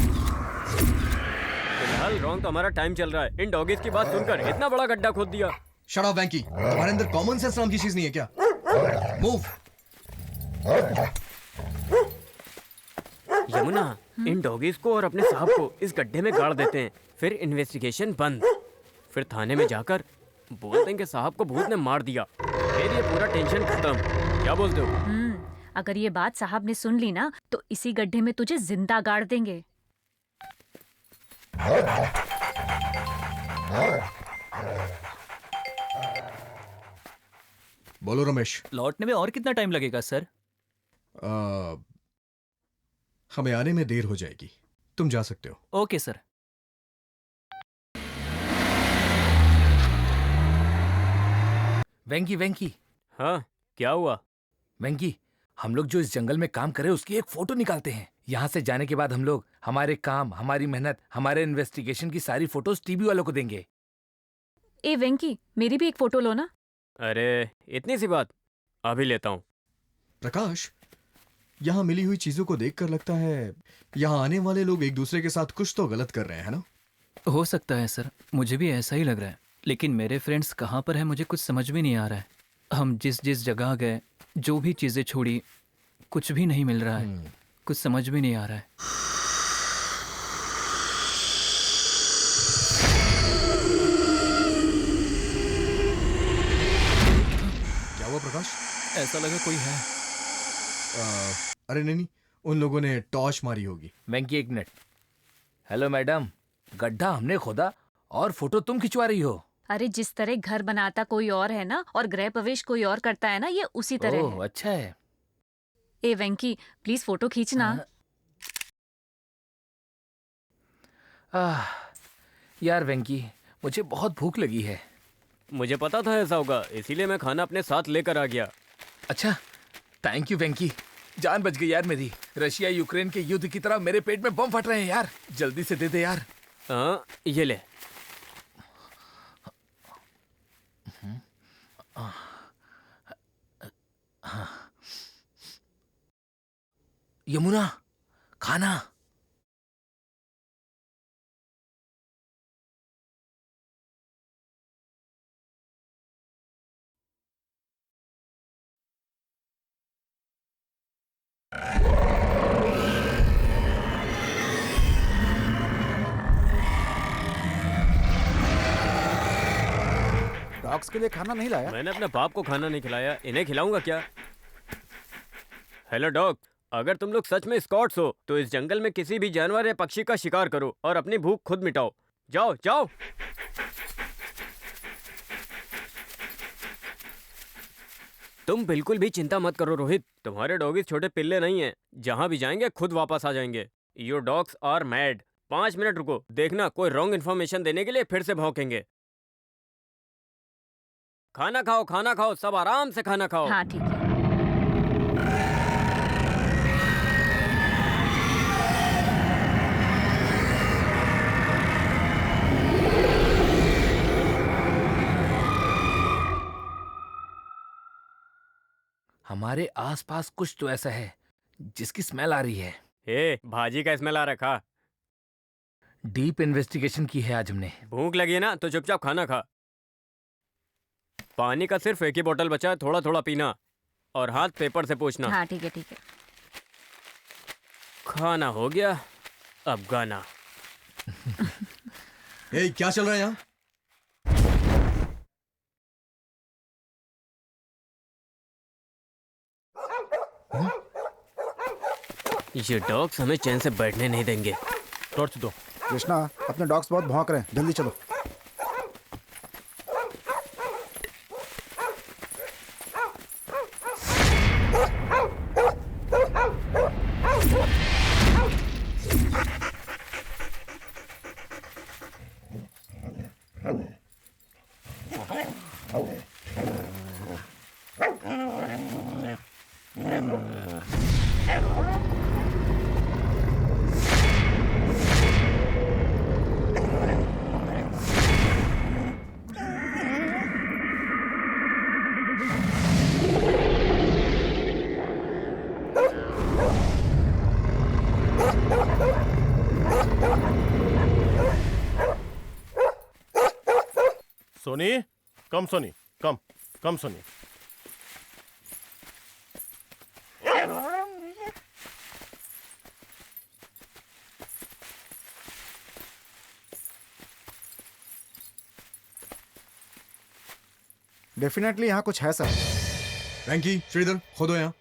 फिलहाल रॉन्ग तो हमारा टाइम चल रहा है। इन डॉगीज की बात सुनकर इतना बड़ा गड्ढा खोद दिया। शट अप वैंकी, तुम्हारे अंदर कॉमन सेंस नाम की चीज नहीं है क्या? मूव। यमुना, इन डॉगीज को और अपने साहब को इस गड्ढे में गाड़ देते हैं, फिर इन्वेस्टिगेशन बंद। फिर थाने में जाकर बोलते हैं कि साहब को भूत ने मार दिया, फिर ये पूरा टेंशन खत्म। क्या बोलते हो? अगर ये बात साहब ने सुन ली ना तो इसी गड्ढे में तुझे जिंदा गाड़ देंगे। बोलो रमेश। लौटने में और कितना टाइम लगेगा सर? हमें आने में देर हो जाएगी, तुम जा सकते हो। Okay sir. वेंकी वेंकी, हाँ, क्या हुआ? वेंकी, हम लोग जो इस जंगल में काम करे उसकी एक फोटो निकालते हैं। यहाँ से जाने के बाद हम लोग हमारे काम, हमारी मेहनत, हमारे इन्वेस्टिगेशन की सारी फोटोज टीवी वालों को देंगे। ए वेंकी, मेरी भी एक फोटो लो ना। अरे इतनी सी बात, अभी लेता हूँ। प्रकाश, यहाँ मिली हुई चीजों को देखकर लगता है यहाँ आने वाले लोग एक दूसरे के साथ कुछ तो गलत कर रहे हैं ना? हो सकता है सर, मुझे भी ऐसा ही लग रहा है। लेकिन मेरे फ्रेंड्स कहाँ पर हैं मुझे कुछ समझ में नहीं आ रहा है। हम जिस जिस जगह गए, जो भी चीज़ें छोड़ी, कुछ भी नहीं मिल रहा है। कुछ समझ में नहीं आ रहा है। क्या हुआ प्रकाश? ऐसा लगा कोई है। अरे नहीं, उन लोगों ने टॉर्च मारी होगी। वेंकी एक मिनट। हेलो मैडम, गड्ढा हमने खोदा और फोटो तुम खिंचवा रही हो। अरे जिस तरह घर बनाता कोई और है ना और गृह प्रवेश कोई और करता है ना, ये उसी तरह ओह है। अच्छा है। ए वेंकी, प्लीज फोटो खींचना। यार वेंकी, मुझे बहुत भूख लगी है। मुझे पता था ऐसा होगा, इसीलिए मैं खाना अपने साथ लेकर आ गया। अच्छा, थैंक यू वेंकी, जान बच गई यार मेरी। रशिया यूक्रेन के युद्ध की तरह मेरे पेट में बम फट रहे हैं यार, जल्दी से दे दे यार। हाँ, ये ले। यमुना, खाना। डॉग्स के लिए खाना नहीं लाया? मैंने अपने बाप को खाना नहीं खिलाया, इन्हें खिलाऊंगा क्या? हेलो डॉग, अगर तुम लोग सच में स्कॉट्स हो तो इस जंगल में किसी भी जानवर या पक्षी का शिकार करो और अपनी भूख खुद मिटाओ। जाओ जाओ। तुम बिल्कुल भी चिंता मत करो रोहित, तुम्हारे डॉगीज छोटे पिल्ले नहीं हैं। जहां भी जाएंगे खुद वापस आ जाएंगे। Your dogs are mad. 5 minute रुको, देखना कोई रॉन्ग इन्फॉर्मेशन देने के लिए फिर से भौंकेंगे। खाना खाओ, सब आराम से खाना खाओ। हाँ ठीक है। हमारे आसपास कुछ तो ऐसा है जिसकी स्मेल आ रही है। ए, भाजी का स्मेल आ रखा। डीप इन्वेस्टिगेशन की है आज हमने। भूख लगी है ना तो चुपचाप खाना खा। पानी का सिर्फ एक ही बोतल बचा है, थोड़ा थोड़ा पीना और हाथ पेपर से पोंछना। हाँ ठीक है ठीक है। खाना हो गया, अब गाना। क्या चल रहा है यहाँ? ये डॉग्स हमें चैन से बैठने नहीं देंगे। टॉर्च दो। कृष्णा, अपने डॉग्स बहुत भौंक रहे हैं, जल्दी चलो। सोनी, कम सोनी, कम कम सोनी। डेफिनेटली यहाँ कुछ है सर। वेंकी, श्रीधर, खोदो यहाँ।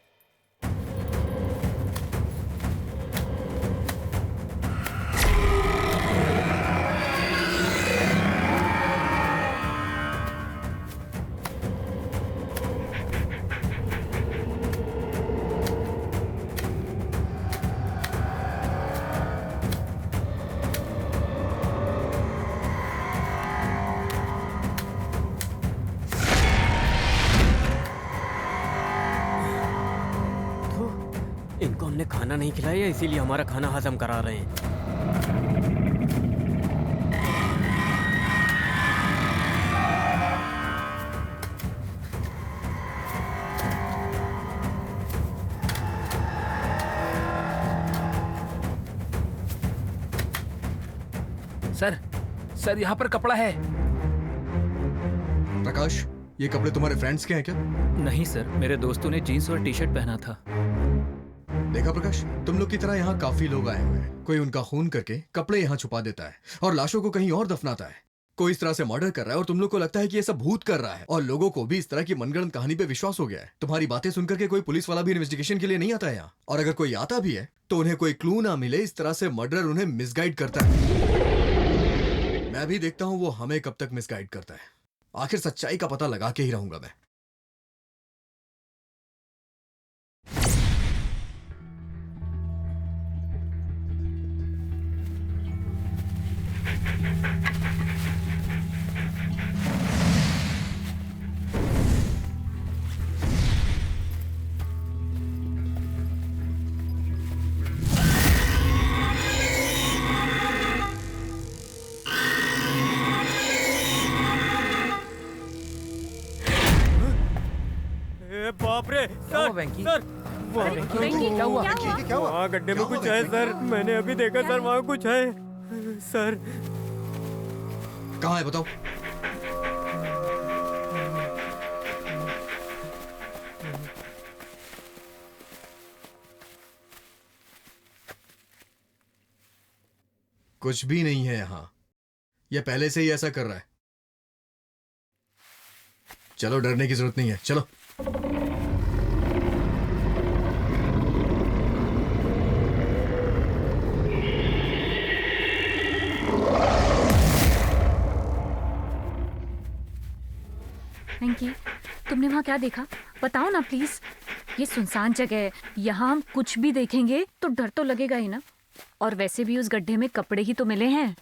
इनको हमने खाना नहीं खिलाया, इसीलिए हमारा खाना हजम करा रहे हैं। सर, सर यहाँ पर कपड़ा है। प्रकाश, ये कपड़े तुम्हारे फ्रेंड्स के हैं क्या? नहीं सर, मेरे दोस्तों ने जीन्स और टी शर्ट पहना था। देखा प्रकाश, तुम लोग की तरह यहाँ काफी लोग आए हुए हैं। कोई उनका खून करके कपड़े यहाँ छुपा देता है और लाशों को कहीं और दफनाता है। कोई इस तरह से मर्डर कर रहा है और तुम लोग को लगता है कि ये सब भूत कर रहा है, और लोगों को भी इस तरह की मनगढ़ंत कहानी पे विश्वास हो गया है। तुम्हारी बातें सुनकर के कोई पुलिस वाला भी इन्वेस्टिगेशन के लिए नहीं आता है यहाँ, और अगर कोई आता भी है तो उन्हें कोई क्लू ना मिले, इस तरह से मर्डरर उन्हें मिसगाइड करता है। मैं भी देखता हूँ वो हमें कब तक मिसगाइड करता है। आखिर सच्चाई का पता लगा के ही रहूंगा मैं। बाप रे क्या हुआ वेंकी? सर, वेंकी, क्या हुआ? क्या हुआ? वहाँ गड्ढे में क्या हुआ कुछ है वेंकी? सर, मैंने अभी देखा सर, वहाँ कुछ है सर। कहाँ है बताओ? कुछ भी नहीं है यहाँ। ये पहले से ही ऐसा कर रहा है। चलो, डरने की जरूरत नहीं है, चलो। वेंकी, तुमने वहाँ क्या देखा? बताओ ना प्लीज। ये सुनसान जगह है, यहाँ हम कुछ भी देखेंगे तो डर तो लगेगा ही ना। और वैसे भी उस गड्ढे में कपड़े ही तो मिले हैं।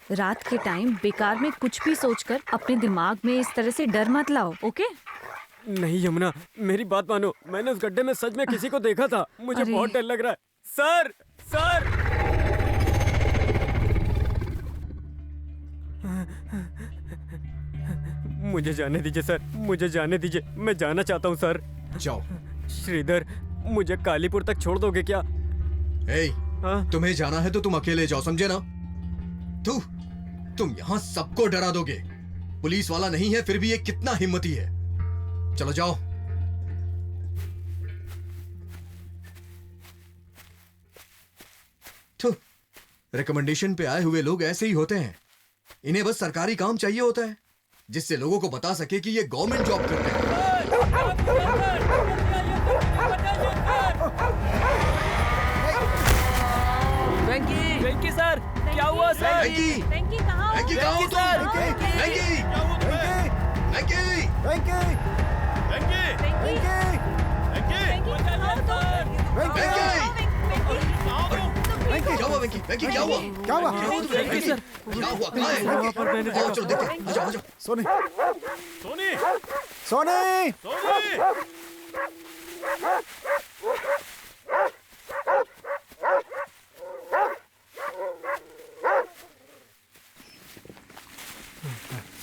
रात के टाइम बेकार में कुछ भी सोचकर अपने दिमाग में इस तरह से डर मत लाओ, ओके? नहीं यमुना, मेरी बात मानो, मैंने उस गड्ढे में सच में किसी को देखा था। मुझे अरे। बहुत डर लग रहा है सर। सर, मुझे जाने दीजिए सर, मुझे जाने दीजिए, मैं जाना चाहता हूँ सर। जाओ। श्रीधर, मुझे कालीपुर तक छोड़ दोगे क्या? ए, हाँ? तुम्हें जाना है तो तुम अकेले जाओ, समझे ना? तुम यहाँ सबको डरा दोगे। पुलिस वाला नहीं है, फिर भी ये कितना हिम्मती है। चलो जाओ। रिकमेंडेशन पे आए हुए लोग ऐसे ही होते हैं। इन्हें बस सरकारी काम चाहिए होता है, जिससे लोगों को बता सके कि ये गवर्नमेंट जॉब करते हैं। वेंकी? वेंकी क्या हुआ? क्या हुआ? क्या हुआ तुम्हें? वेंकी क्या हुआ? कहाँ है? आओ चलो देखते हैं। आ जाओ। सोनी, सोनी सोनी, सोनी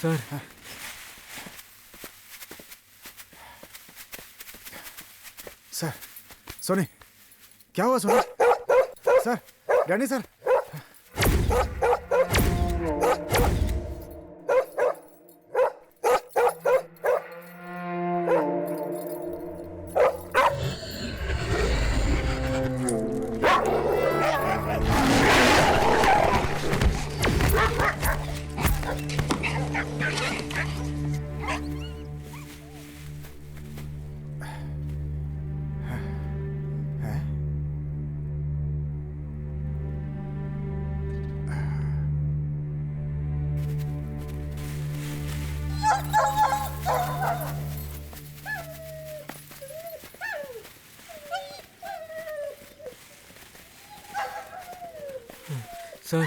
सर सर, सोनी, क्या हुआ Soni? Sir, Danny sir, sir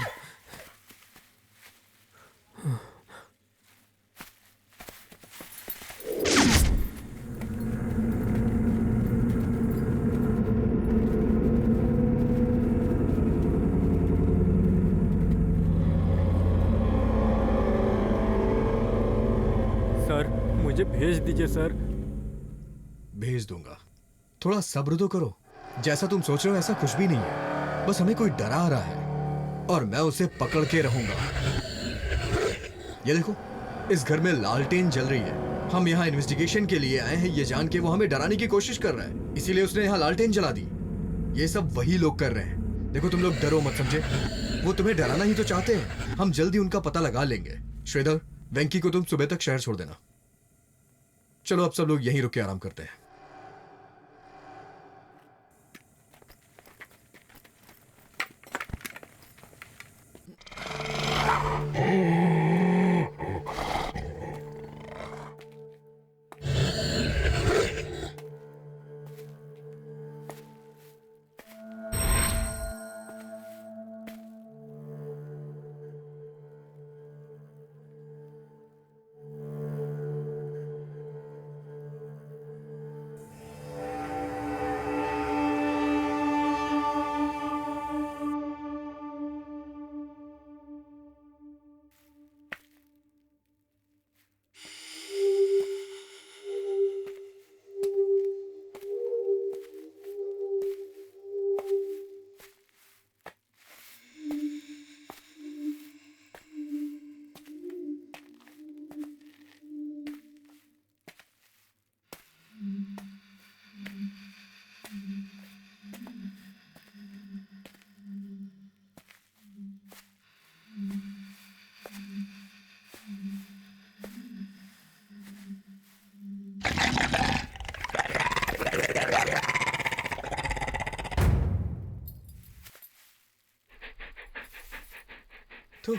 sir मुझे भेज दीजिए सर। भेज दूंगा, थोड़ा सब्र तो करो। जैसा तुम सोच रहे हो ऐसा कुछ भी नहीं है, बस हमें कोई डरा रहा है और मैं उसे पकड़ के रहूंगा। ये देखो, इस घर में लालटेन जल रही है। हम यहाँ इन्वेस्टिगेशन के लिए आए हैं ये जान के वो हमें डराने की कोशिश कर रहा है, इसीलिए उसने यहाँ लालटेन जला दी। ये सब वही लोग कर रहे हैं। देखो तुम लोग डरो मत, समझे? वो तुम्हें डराना ही तो चाहते हैं। हम जल्दी उनका पता लगा लेंगे। श्रीधर, वेंकी को तुम सुबह तक शहर छोड़ देना। चलो अब सब लोग यहीं रुक के आराम करते हैं। तो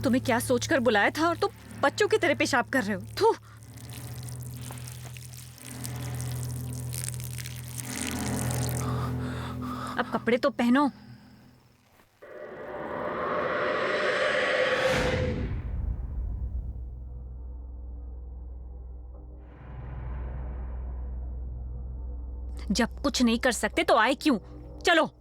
तुम्हें क्या सोचकर बुलाया था और तुम बच्चों की तरह पेशाब कर रहे हो। थू। अब कपड़े तो पहनो। जब कुछ नहीं कर सकते तो आए क्यों? चलो।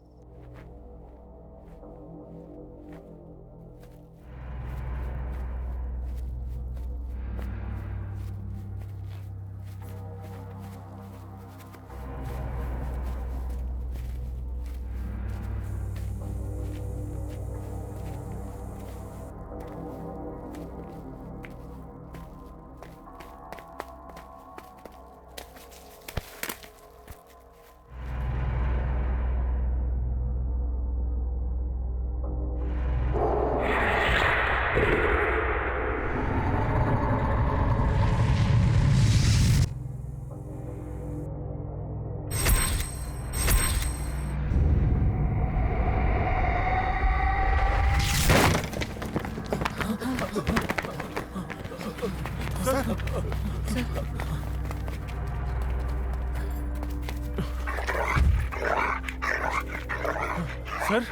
सर,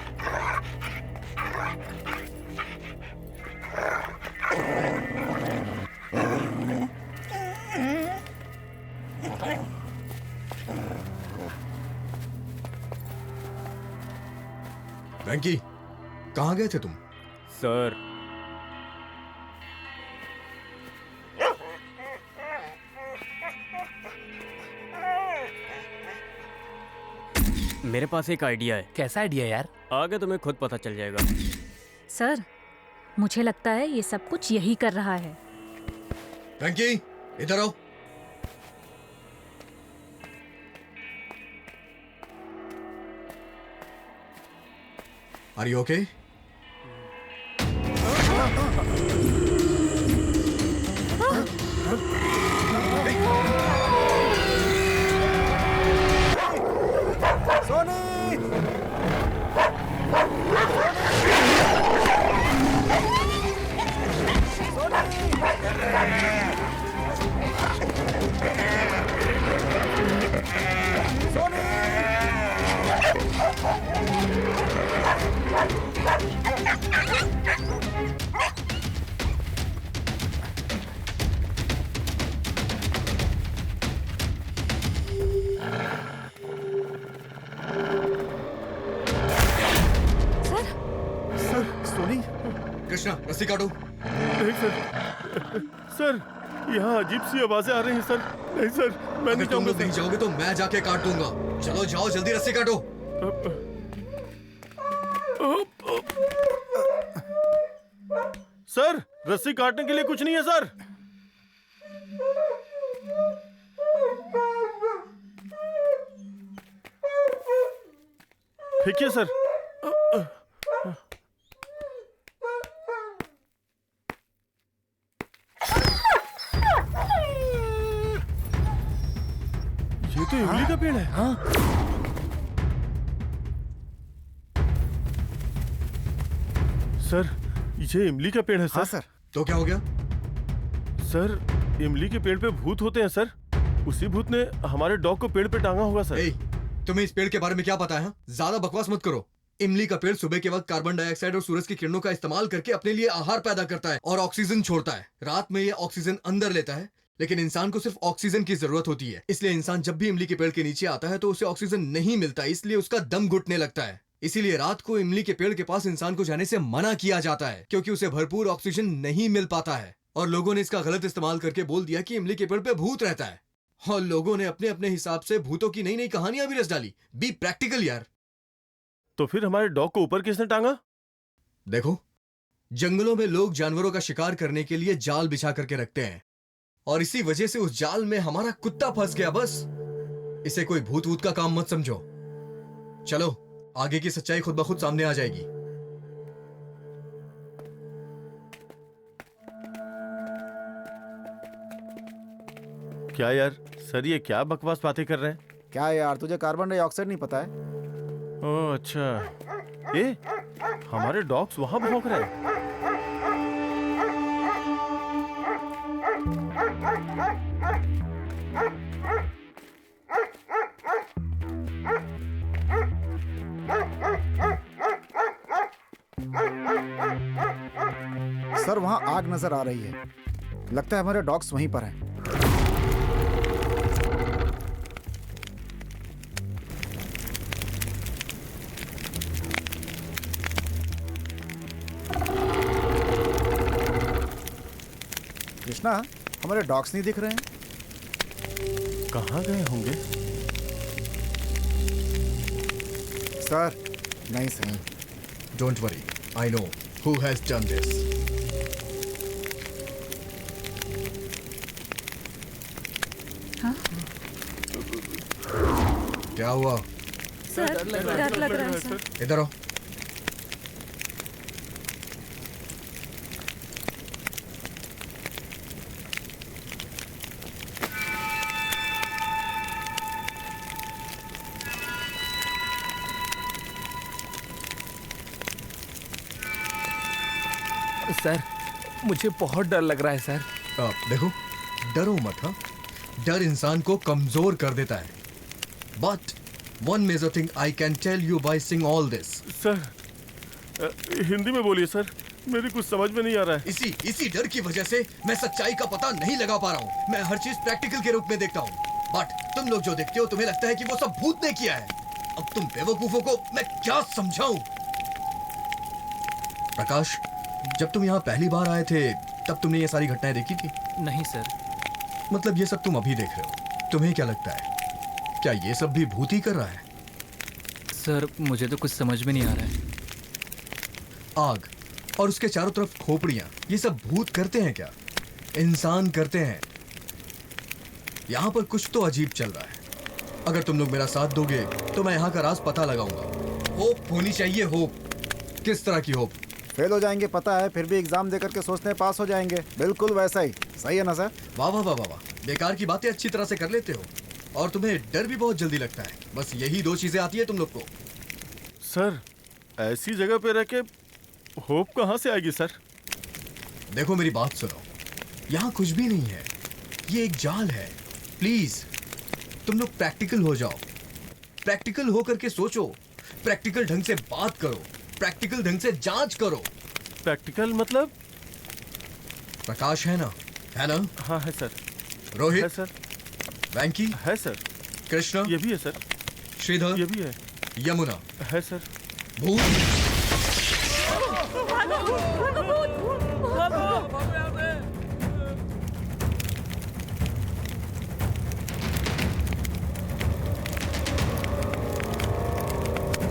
वेंकी, कहाँ गए थे तुम? सर, मेरे पास एक आइडिया है। कैसा आइडिया यार? आगे तुम्हें खुद पता चल जाएगा। सर, मुझे लगता है ये सब कुछ यही कर रहा है। वेंकी, इधर आओ। Are you okay? Soni, Krishna, रस्सी काटो। नहीं सर, सर यहाँ अजीब सी आवाजें आ रही हैं सर। नहीं सर, मैं अगर नहीं तुम जाऊंगा लोग नहीं जाओगे तो मैं जाके काट दूंगा। चलो जाओ, जल्दी रस्सी काटो। सर, रस्सी काटने के लिए कुछ नहीं है सर। फेंकिए सर। ये तो इमली का पेड़ है। हाँ? सर, ये इमली का पेड़ है सर। हाँ सर। तो क्या हो गया? सर, इमली के पेड़ पे भूत होते हैं सर। उसी भूत ने हमारे डॉग को पेड़ पे टांगा होगा सर। ए, तुम्हें इस पेड़ के बारे में क्या पता है? ज्यादा बकवास मत करो। इमली का पेड़ सुबह के वक्त कार्बन डाइऑक्साइड और सूरज की किरणों का इस्तेमाल करके अपने लिए आहार पैदा करता है और ऑक्सीजन छोड़ता है। रात में ये ऑक्सीजन अंदर लेता है, लेकिन इंसान को सिर्फ ऑक्सीजन की जरूरत होती है। इसलिए इंसान जब भी इमली के पेड़ के नीचे आता है तो उसे ऑक्सीजन नहीं मिलता, इसलिए उसका दम घुटने लगता है। इसीलिए रात को इमली के पेड़ के पास इंसान को जाने से मना किया जाता है, क्योंकि उसे भरपूर ऑक्सीजन नहीं मिल पाता है। और लोगों ने इसका गलत इस्तेमाल करके बोल दिया कि इमली के पेड़ पे भूत रहता है, और लोगों ने अपने अपने हिसाब से भूतों की नई नई कहानियां भी रच डाली। बी प्रैक्टिकल यार। तो फिर हमारे डॉग को ऊपर किसने टांगा? देखो, जंगलों में लोग जानवरों का शिकार करने के लिए जाल बिछा करके रखते हैं, और इसी वजह से उस जाल में हमारा कुत्ता फंस गया। बस इसे कोई भूत वूत का काम मत समझो। चलो, आगे की सच्चाई खुद ब खुद सामने आ जाएगी। क्या यार, सर ये क्या बकवास बातें कर रहे हैं? क्या यार, तुझे कार्बन डाइऑक्साइड नहीं पता है? ओह अच्छा, हमारे डॉग्स वहां भौंक रहे हैं। सर वहाँ आग नजर आ रही है। लगता है हमारे डॉग्स वहीं पर हैं। कृष्णा, हमारे डॉग्स नहीं दिख रहे हैं। कहाँ गए होंगे? सर नहीं सही। Don't worry, I know who has done this. हाँ? क्या हुआ? सर डर लग रहा है सर। इधर आओ। सर मुझे बहुत डर लग रहा है सर। देखो, डरो मत। हाँ, डर इंसान को कमजोर कर देता है। But one major thing I can tell you by seeing all this. Sir Hindi में बोलिए सर, मेरी कुछ समझ में नहीं आ रहा है। इसी डर की वजह से मैं सच्चाई का पता नहीं लगा पा रहा हूँ। मैं हर चीज प्रैक्टिकल के रूप में देखता हूँ, बट तुम लोग जो देखते हो तुम्हें लगता है कि वो सब भूत ने किया है। अब तुम बेवकूफों को मैं क्या समझाऊं? प्रकाश, जब तुम यहाँ पहली बार आए थे तब तुमने ये सारी घटनाएं देखी थी? नहीं सर। मतलब ये सब तुम अभी देख रहे हो। तुम्हें क्या लगता है, क्या ये सब भी भूत ही कर रहा है? सर मुझे तो कुछ समझ में नहीं आ रहा है। आग और उसके चारों तरफ खोपड़ियां, ये सब भूत करते हैं क्या? इंसान करते हैं। यहाँ पर कुछ तो अजीब चल रहा है। अगर तुम लोग मेरा साथ दोगे तो मैं यहाँ का राज पता लगाऊंगा। होप होनी चाहिए, होप। किस तरह की होप? फेल हो जाएंगे पता है, फिर भी एग्जाम देकर के सोचते हैं पास हो जाएंगे। बिल्कुल वैसा ही। सही है ना सर? वाह वाह वाह वाह वाह, बेकार की बातें अच्छी तरह से कर लेते हो और तुम्हें डर भी बहुत जल्दी लगता है। बस यही दो चीजें आती है तुम लोग को। सर ऐसी जगह पे रह के होप कहाँ से आएगी सर? देखो मेरी बात सुनो, यहाँ कुछ भी नहीं है, ये एक जाल है। प्लीज तुम लोग प्रैक्टिकल हो जाओ। प्रैक्टिकल हो करके सोचो, प्रैक्टिकल ढंग से बात करो, प्रैक्टिकल ढंग से जांच करो। प्रैक्टिकल मतलब? प्रकाश है ना? है ना? हाँ है सर। रोहित है सर। वैंकी है सर। कृष्णा ये भी है सर। श्रीधर ये भी है। यमुना है सर। भूत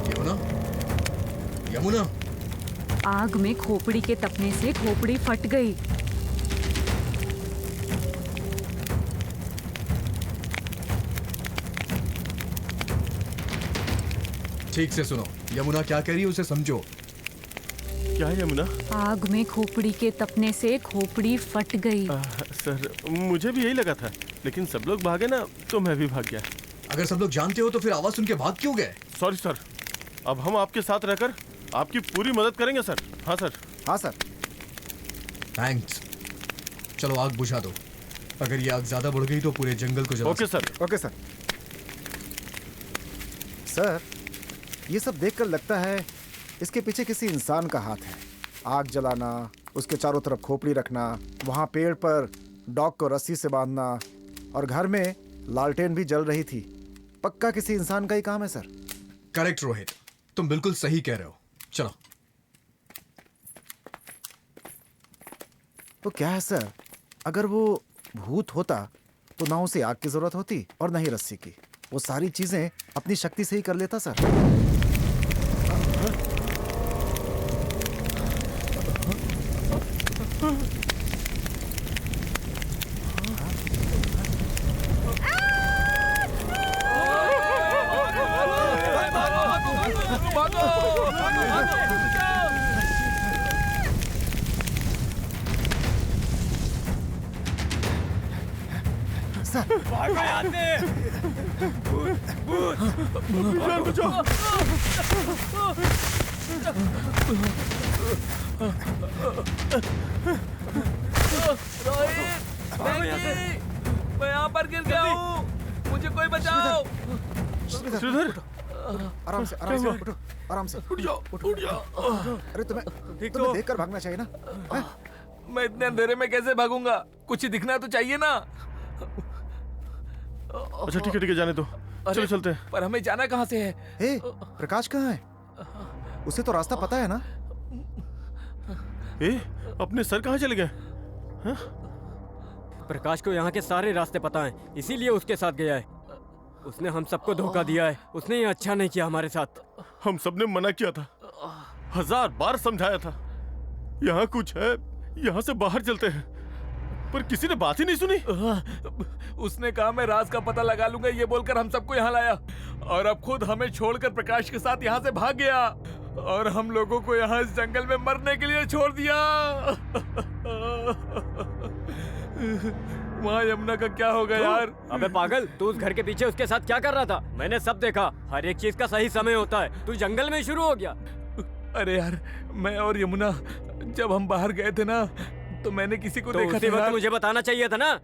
यमुना यमुना आग में खोपड़ी के तपने से खोपड़ी फट गई। ठीक से सुनो, यमुना क्या कह रही है उसे समझो। क्या है यमुना? आग में खोपड़ी के तपने से खोपड़ी फट गई। सर मुझे भी यही लगा था, लेकिन सब लोग भागे ना तो मैं भी भाग गया। अगर सब लोग जानते हो तो फिर आवाज सुन के भाग क्यों गए? सॉरी सर, अब हम आपके साथ रहकर आपकी पूरी मदद करेंगे सर। हाँ सर। हाँ सर। थैंक्स। चलो आग बुझा दो। अगर ये आग ज्यादा बढ़ गई तो पूरे जंगल को जला okay sir. Okay sir. Sir ये सब देखकर लगता है इसके पीछे किसी इंसान का हाथ है। आग जलाना, उसके चारों तरफ खोपड़ी रखना, वहाँ पेड़ पर डॉग को रस्सी से बांधना और घर में लालटेन भी जल रही थी। पक्का किसी इंसान का ही काम है सर। करेक्ट रोहित, तुम बिल्कुल सही कह रहे हो। चलो। तो क्या है सर, अगर वो भूत होता तो ना उसे आग की जरूरत होती और ना ही रस्सी की। वो सारी चीजें अपनी शक्ति से ही कर लेता सर। मैं यहाँ पर गिर गया हूँ, मुझे कोई बचाओ। श्रीधर आराम से उठो, आराम से उठ जाओ, उठ जाओ। अरे तुम्हें देखकर भागना चाहिए ना। हैं? मैं इतने अंधेरे में कैसे भागूंगा? कुछ दिखना तो चाहिए ना। अच्छा ठीक है जाने दो, चलो चलते हैं। पर हमें जाना कहाँ से है? हे, प्रकाश कहाँ है? उसे तो रास्ता पता है ना? अपने सर कहाँ चले गए? प्रकाश को यहाँ के सारे रास्ते पता हैं, इसीलिए उसके साथ गया है। उसने हम सबको धोखा दिया है, उसने ये अच्छा नहीं किया हमारे साथ। हम सबने मना किया था, 1000 बार समझाया था, यहाँ कुछ है, यहाँ से बाहर चलते हैं, पर किसी ने बात ही नहीं सुनी। उसने कहा मैं राज का पता लगा लूंगा, ये बोलकर हम सबको यहाँ लाया, और अब खुद हमें छोड़कर प्रकाश के साथ यहाँ से भाग गया, और हम लोगों को यहाँ इस जंगल में मरने के लिए छोड़ दिया। वहाँ यमुना का क्या होगा यार? अबे पागल, तू उस घर के पीछे उसके साथ क्या कर रहा था? मैंने सब देखा, हर एक चीज का सही समय होता है। तू जंगल में शुरू हो गया। अरे यार, मैं और यमुना जब हम बाहर गए थे ना, तो मैंने किसी को तो देखा उसी था वक्त यार। मुझे बताना चाहिए था ना।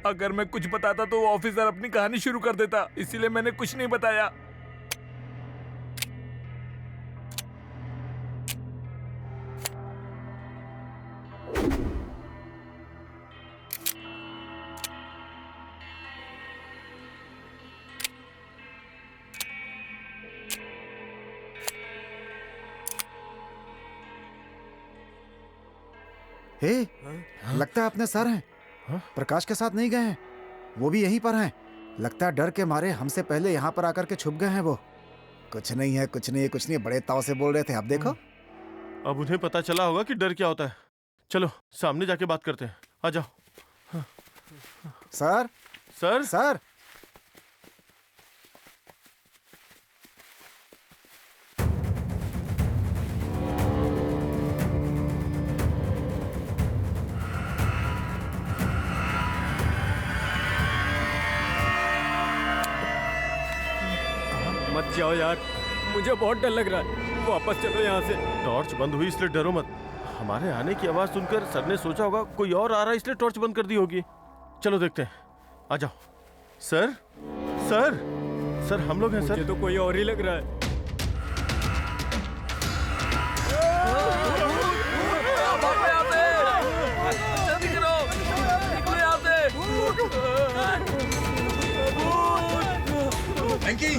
अगर मैं कुछ बताता तो वो ऑफिसर अपनी कहानी शुरू कर देता, इसीलिए मैंने कुछ नहीं बताया। हे, लगता है अपने सर हैं। प्रकाश के साथ नहीं गए हैं, वो भी यहीं पर हैं। लगता है डर के मारे हमसे पहले यहाँ पर आकर के छुप गए हैं वो। कुछ नहीं है, कुछ नहीं है, कुछ नहीं है, बड़े ताव से बोल रहे थे। अब देखो। अब उन्हें पता चला होगा कि डर क्या होता है। चलो सामने जाके बात करते हैं, आ जाओ। सर, सर सर, मत जाओ यार, मुझे बहुत डर लग रहा है। वापस चलो यहाँ से। टॉर्च बंद हुई इसलिए डरो मत। हमारे आने की आवाज सुनकर सर ने सोचा होगा कोई और आ रहा है, इसलिए टॉर्च बंद कर दी होगी। चलो देखते हैं, आ जाओ। सर सर सर, हम लोग हैं मुझे सर। तो कोई और ही लग रहा है। वेंकी,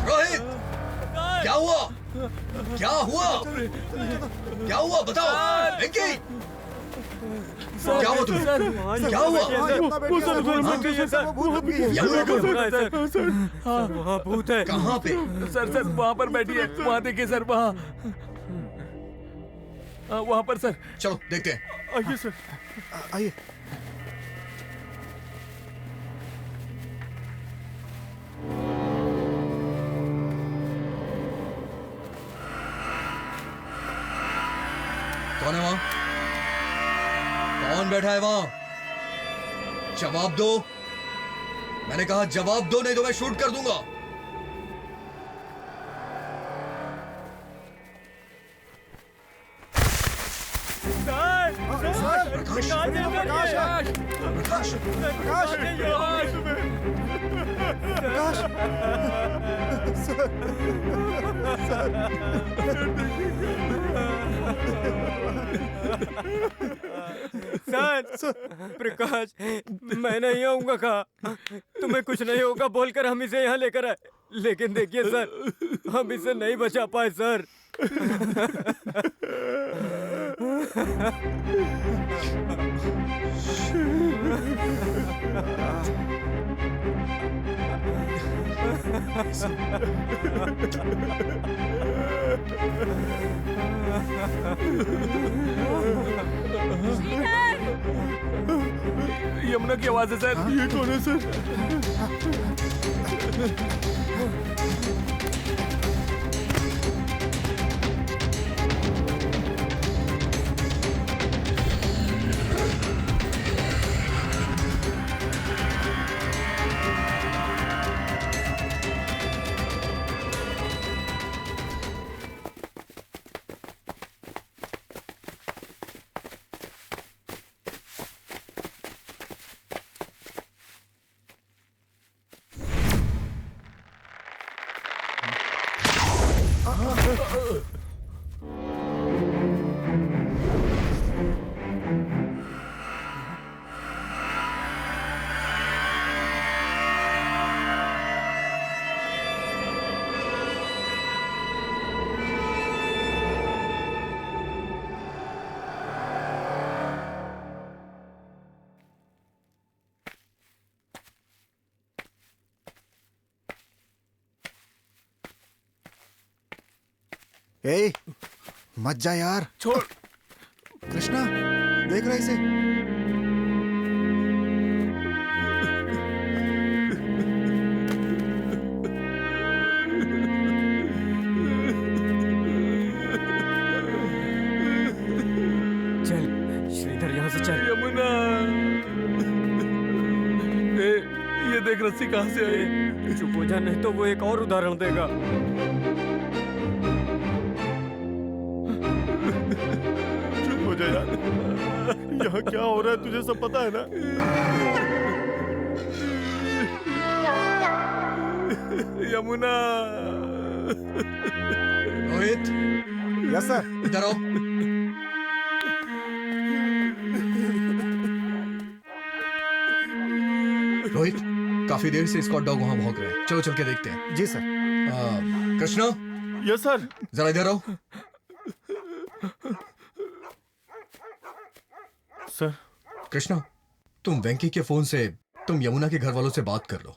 रोहित, क्या हुआ? क्या हुआ? क्या हुआ बताओ? वेंकी, क्या हुआ तुम्हें? क्या हुआ? वहाँ भूत है। कहाँ पे? सर वहाँ पर बैठी है, वहाँ देखिए सर, वहाँ पर सर। चलो देखते हैं। आइए सर। आइए। कौन है वहां? कौन बैठा है वहां? जवाब दो। मैंने कहा जवाब दो, नहीं तो मैं शूट कर दूंगा। सर, प्रकाश, मैं नहीं आऊंगा कहा। तुम्हें कुछ नहीं होगा बोलकर हम इसे यहाँ लेकर आए, लेकिन देखिए सर, हम इसे नहीं बचा पाए सर। यमुना की आवाज है सर। ये कौन है सर? ए, मत जा यार। छोड़। कृष्णा, देख रहा इसे। चल श्रीधर, यहाँ से चल। यमुना, ये देख रस्सी कहाँ से आई। चुप हो जा, नहीं तो वो एक और उदाहरण देगा। चुप हो जा यार। यहाँ क्या हो रहा है तुझे सब पता है ना? यमुना। Rohit, yes sir. इधर आओ। रोहित, काफी देर से स्कॉट डॉग वहां भौंक रहे हैं। चलो चल के देखते हैं। जी सर। Krishna, yes sir. जरा इधर आओ। सर। कृष्णा, तुम वेंकी के फोन से तुम यमुना के घर वालों से बात कर लो।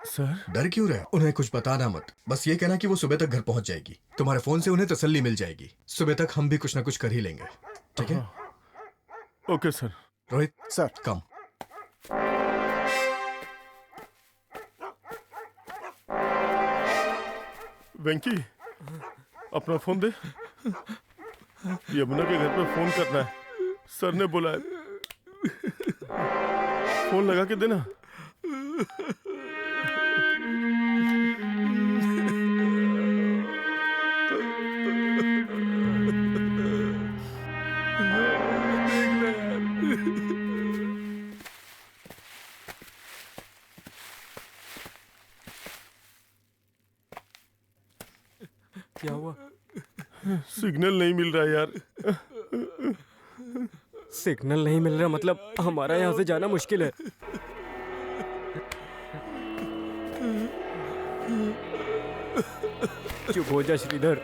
सर। डर क्यों रहे? उन्हें कुछ बताना मत। बस ये कहना कि वो सुबह तक घर पहुंच जाएगी। तुम्हारे फोन से उन्हें तसल्ली मिल जाएगी। सुबह तक हम भी कुछ ना कुछ कर ही लेंगे, ठीक है? Okay sir. Rohit sir. Come. Venky, अपना फोन दे। यमुना के घर पे फोन करना है, सर ने बोला है। फोन लगा के देना। क्या हुआ? सिग्नल नहीं मिल रहा यार। सिग्नल नहीं मिल रहा मतलब हमारा यहाँ से जाना मुश्किल है। चुप हो जा श्रीधर।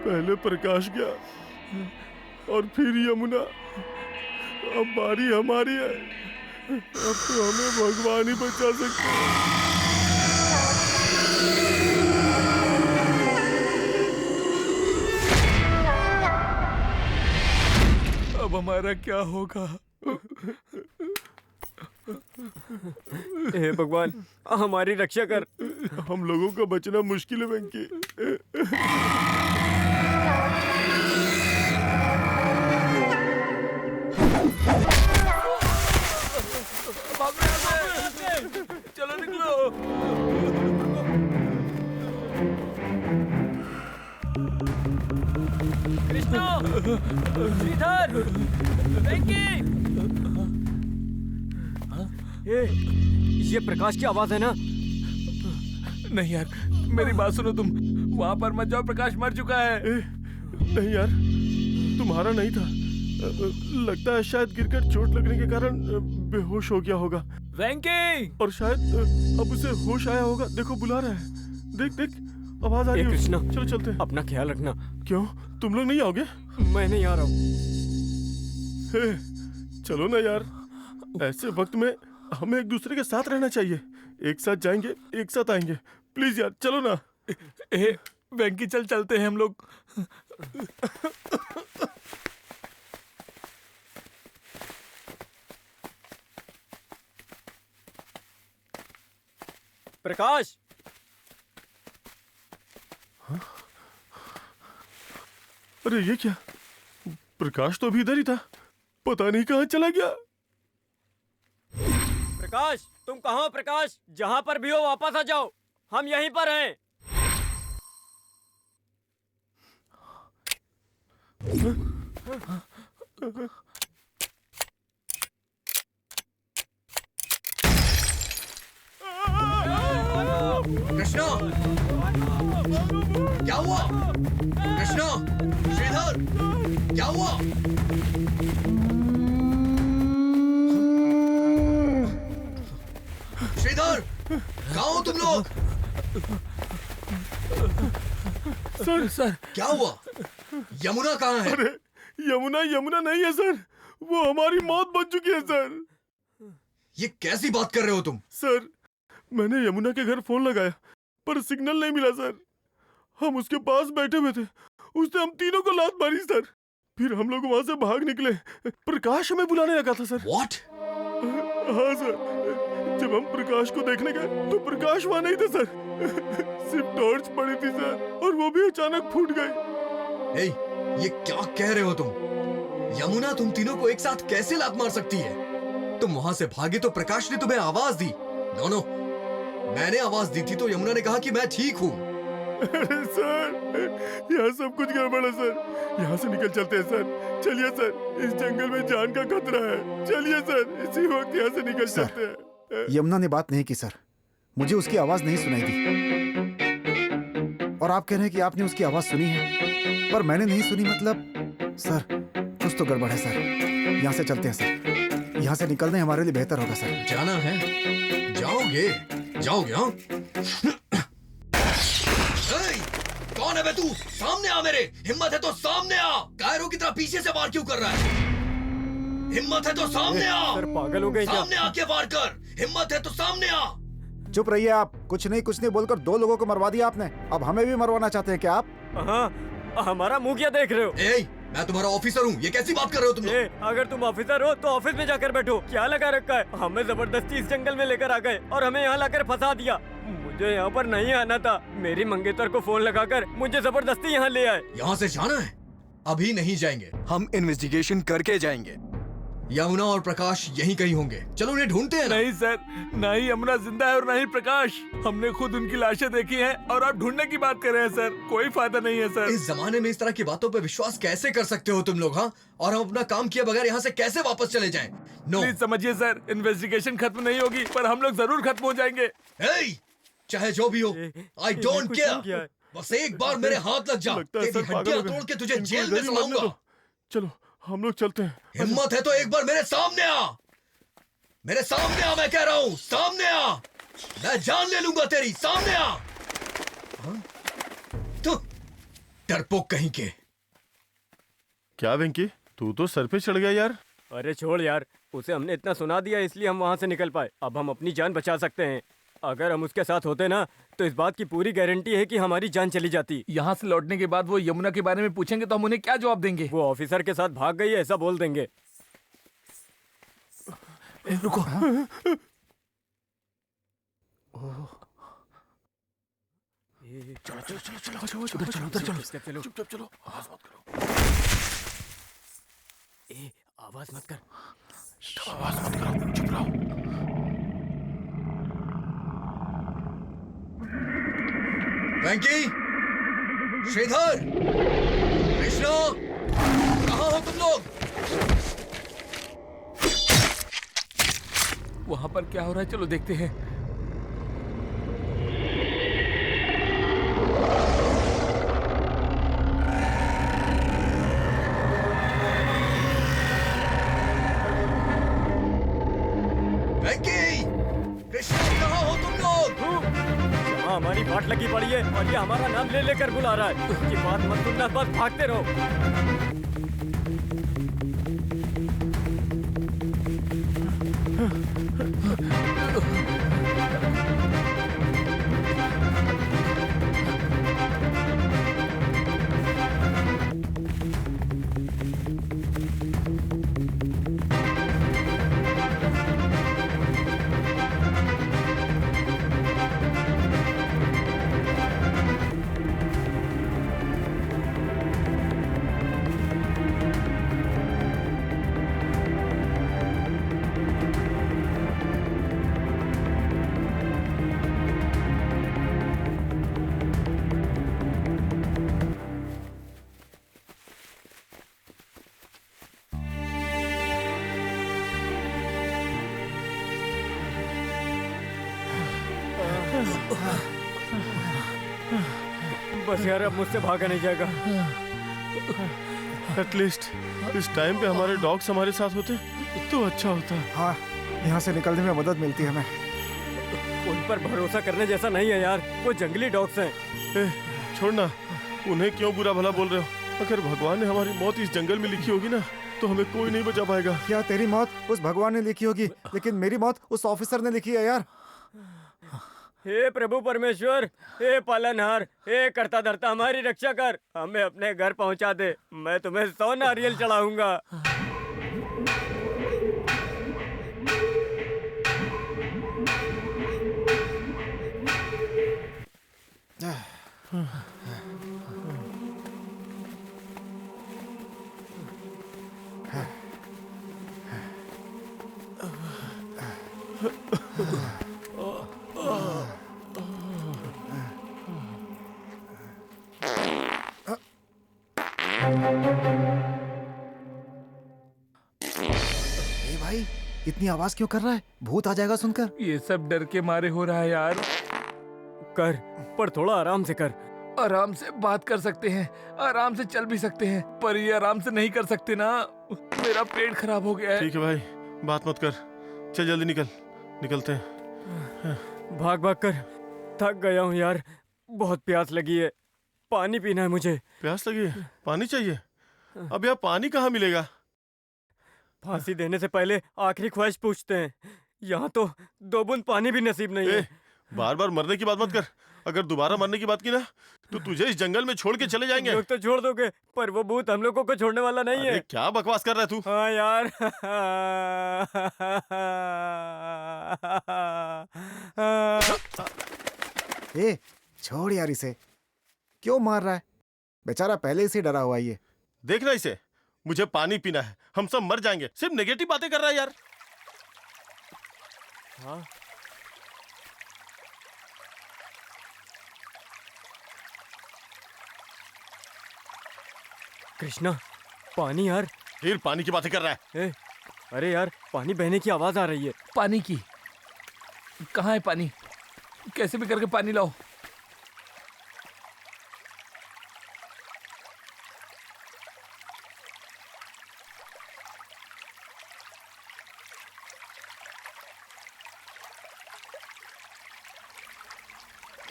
पहले प्रकाश गया और फिर यमुना। अब बारी हमारी है। अब तो हमें भगवान ही बचा सकते हैं। अब हमारा क्या होगा? हे भगवान, हमारी रक्षा कर। हम लोगों का बचना मुश्किल है वेंकी। भागो यहाँ से। चलो निकलो। कृष्णा, श्रीधर, वेंकी। ये प्रकाश की आवाज है ना? नहीं यार, मेरी बात सुनो तुम। वहाँ पर मत जाओ, प्रकाश मर चुका है। नहीं यार, तुम्हारा नहीं था। लगता है शायद गिरकर चोट लगने के कारण बेहोश हो गया होगा। वेंकी! और शायद अब उसे होश आया होगा। देखो बुला रहा है। देख देख, आवाज आ रही है। कृष्णा, चलो चलते हैं। अपना ख्याल रखना। क्यों, तुम लोग नहीं आओगे? मैं नहीं आ रहा हूँ। चलो ना यार, ऐसे वक्त में हमें एक दूसरे के साथ रहना चाहिए। एक साथ जाएंगे, एक साथ आएंगे। प्लीज यार चलो ना। वेंकी चल, चलते हैं हम लोग। प्रकाश! अरे ये क्या? प्रकाश तो अभी इधर ही था। पता नहीं कहाँ चला गया। प्रकाश, तुम कहाँ हो? प्रकाश, जहाँ पर भी हो वापस आ जाओ। हम यहीं पर हैं। कृष्णा, क्या हुआ? कृष्णा, श्रीधर, क्या हुआ? श्रीधर, कहाँ हो तुम लोग? सर क्या हुआ? यमुना कहाँ है? अरे यमुना नहीं है सर, वो हमारी मौत बन चुकी है सर। ये कैसी बात कर रहे हो तुम? सर मैंने यमुना के घर फोन लगाया पर सिग्नल नहीं मिला सर। हम उसके पास बैठे हुए थे, उसने हम तीनों को लात मारी सर। फिर हम लोग वहां से भाग निकले। प्रकाश हमें बुलाने लगा था सर। What? हाँ सर, जब हम प्रकाश को देखने गए तो प्रकाश वहां नहीं था सर। सिर्फ टॉर्च पड़ी थी सर और वो भी अचानक फूट गई। ए, ये क्या कह रहे हो तुम? यमुना तुम तीनों को एक साथ कैसे लात मार सकती है? तुम वहां से भागे तो प्रकाश ने तुम्हें आवाज दी। नो, मैंने आवाज दी थी तो यमुना ने कहा कि मैं ठीक हूँ। अरे सर, यहाँ सब कुछ गड़बड़ है सर। यहाँ से निकल चलते हैं सर। चलिए सर, इस जंगल में जान का खतरा है। चलिए सर, इसी वक्त यहाँ से निकल सर, चलते हैं। यमुना ने बात नहीं की सर, मुझे उसकी आवाज नहीं सुनाई दी। और आप कह रहे हैं कि आपने उसकी आवाज सुनी है पर मैंने नहीं सुनी, मतलब सर कुछ तो गड़बड़ है सर। यहाँ से चलते हैं सर, यहाँ से निकलना हमारे लिए बेहतर होगा सर। जाना है? जाओगे हाँ? ए, कौन है बे तू? सामने आ मेरे। हिम्मत है तो सामने आ। कायरों की तरह पीछे से वार क्यों कर रहा है? हिम्मत है तो सामने आ। सर पागल हो गए क्या? सामने आके वार कर। हिम्मत है तो सामने आ। चुप रहिए आप। कुछ नहीं बोलकर 2 लोगों को मरवा दिया आपने, अब हमें भी मरवाना चाहते हैं क्या आप? हाँ, हमारा मुंह क्या देख रहे हो? ए, मैं तुम्हारा ऑफिसर हूँ, ये कैसी बात कर रहे हो तुम लोग? ए, अगर तुम ऑफिसर हो तो ऑफिस में जाकर बैठो। क्या लगा रखा है? हमें जबरदस्ती इस जंगल में लेकर आ गए और हमें यहाँ लाकर फंसा दिया। मुझे यहाँ पर नहीं आना था। मेरी मंगेतर को फोन लगाकर मुझे जबरदस्ती यहाँ ले आए। यहाँ से जाना है? अभी नहीं जाएंगे। हम इन्वेस्टिगेशन करके जाएंगे। यमुना और प्रकाश यहीं कहीं होंगे। चलो उन्हें ढूंढते हैं ना। नहीं सर, ना ही यमुना जिंदा है और ना ही प्रकाश। हमने खुद उनकी लाशें देखी हैं और आप ढूंढने की बात कर रहे हैं सर। कोई फायदा नहीं है सर। इस जमाने में इस तरह की बातों पे विश्वास कैसे कर सकते हो तुम लोग? हाँ, और हम अपना काम किए बगैर यहाँ से कैसे वापस चले जाएं? नो। प्लीज समझिए सर, इन्वेस्टिगेशन खत्म नहीं होगी पर हम लोग जरूर खत्म हो जाएंगे। Hey, चाहे जो भी हो, आई डोंट कुछ नहीं किया केयर। है। बस एक बार मेरे हाथ लग जा, लगता है तेरी सर पागल हड्डियां हो गए। तोड़ के तुझे इनको जेल में इधर ही मरने चलाऊंगा। दो। चलो हम लोग चलते हैं। हिम्मत है तो एक बार मेरे सामने आ। मेरे सामने आ, मैं कह रहा हूँ, सामने आ। मैं जान ले लूंगा तेरी। सामने आ। हाँ? तो डरपोक कहीं के। क्या वेंकी, तू तो सर पे चढ़ गया यार। अरे छोड़ यार, उसे हमने इतना सुना दिया इसलिए हम वहाँ से निकल पाए। अब हम अपनी जान बचा सकते हैं। अगर हम उसके साथ होते ना तो इस बात की पूरी गारंटी है कि हमारी जान चली जाती। यहाँ से लौटने के बाद वो यमुना के बारे में पूछेंगे तो हम उन्हें क्या जवाब देंगे? वो ऑफिसर के साथ भाग गई है ऐसा बोल देंगे। रुको। चलो। आवाज मत कर। वेंकी, श्रीधर, कृष्णा, कहाँ हो तुम लोग? वहाँ पर क्या हो रहा है, चलो देखते हैं। वेंकी, कृष्णा, कहाँ हो तुम लोग? यहाँ हमारी बाट लगी पड़ी है और ये हमारा नाम ले लेकर बुला रहा है। उसकी बात मत सुनना, बस भागते रहो। बस यार अब मुझसे भागा नहीं जाएगा। एटलीस्ट इस टाइम पे हमारे डॉग्स हमारे साथ होते तो अच्छा होता। हाँ, यहाँ से निकलने में मदद मिलती है हमें। उन पर भरोसा करने जैसा नहीं है यार, वो जंगली डॉग्स हैं। छोड़ना, उन्हें क्यों बुरा भला बोल रहे हो? अगर भगवान ने हमारी मौत इस जंगल में लिखी होगी ना तो हमें कोई नहीं बचा पाएगा। या तेरी मौत उस भगवान ने लिखी होगी, लेकिन मेरी मौत उस ऑफिसर ने लिखी है यार। हे प्रभु परमेश्वर, हे पालनहार, हे करता धरता हमारी रक्षा कर, हमें अपने घर पहुंचा दे। मैं तुम्हें 100 नारियल चढ़ाऊंगा। ए भाई, इतनी आवाज क्यों कर रहा है? भूत आ जाएगा सुनकर। ये सब डर के मारे हो रहा है यार। कर, पर थोड़ा आराम से कर। आराम से बात कर सकते हैं, आराम से चल भी सकते हैं, पर ये आराम से नहीं कर सकते ना। मेरा पेट खराब हो गया है। ठीक है भाई, बात मत कर, चल जल्दी निकलते हैं। भाग भाग कर थक गया हूँ यार, बहुत प्यास लगी है, पानी पीना है मुझे। प्यास लगी है? पानी चाहिए? अब यहाँ पानी कहाँ मिलेगा? फांसी देने से पहले आखिरी ख्वाहिश पूछते हैं, यहाँ तो 2 बूंद पानी भी नसीब नहीं है। बार बार मरने की बात मत कर। अगर दोबारा मरने की बात की ना तो तुझे इस जंगल में छोड़ के चले जाएंगे। लोग तो छोड़ दोगे, पर वो भूत हम लोगों को छोड़ने वाला नहीं है। क्या बकवास कर रहा है तू? हाँ यार। ए, छोड़ यार इसे, क्यों मार रहा है? बेचारा पहले से डरा हुआ है ये। देखना इसे, मुझे पानी पीना है, हम सब मर जाएंगे। सिर्फ नेगेटिव बातें कर रहा है यार। हाँ। कृष्णा, पानी यार। फिर पानी की बातें कर रहा है। अरे यार, पानी बहने की आवाज आ रही है। पानी की? कहाँ है पानी? कैसे भी करके पानी लाओ।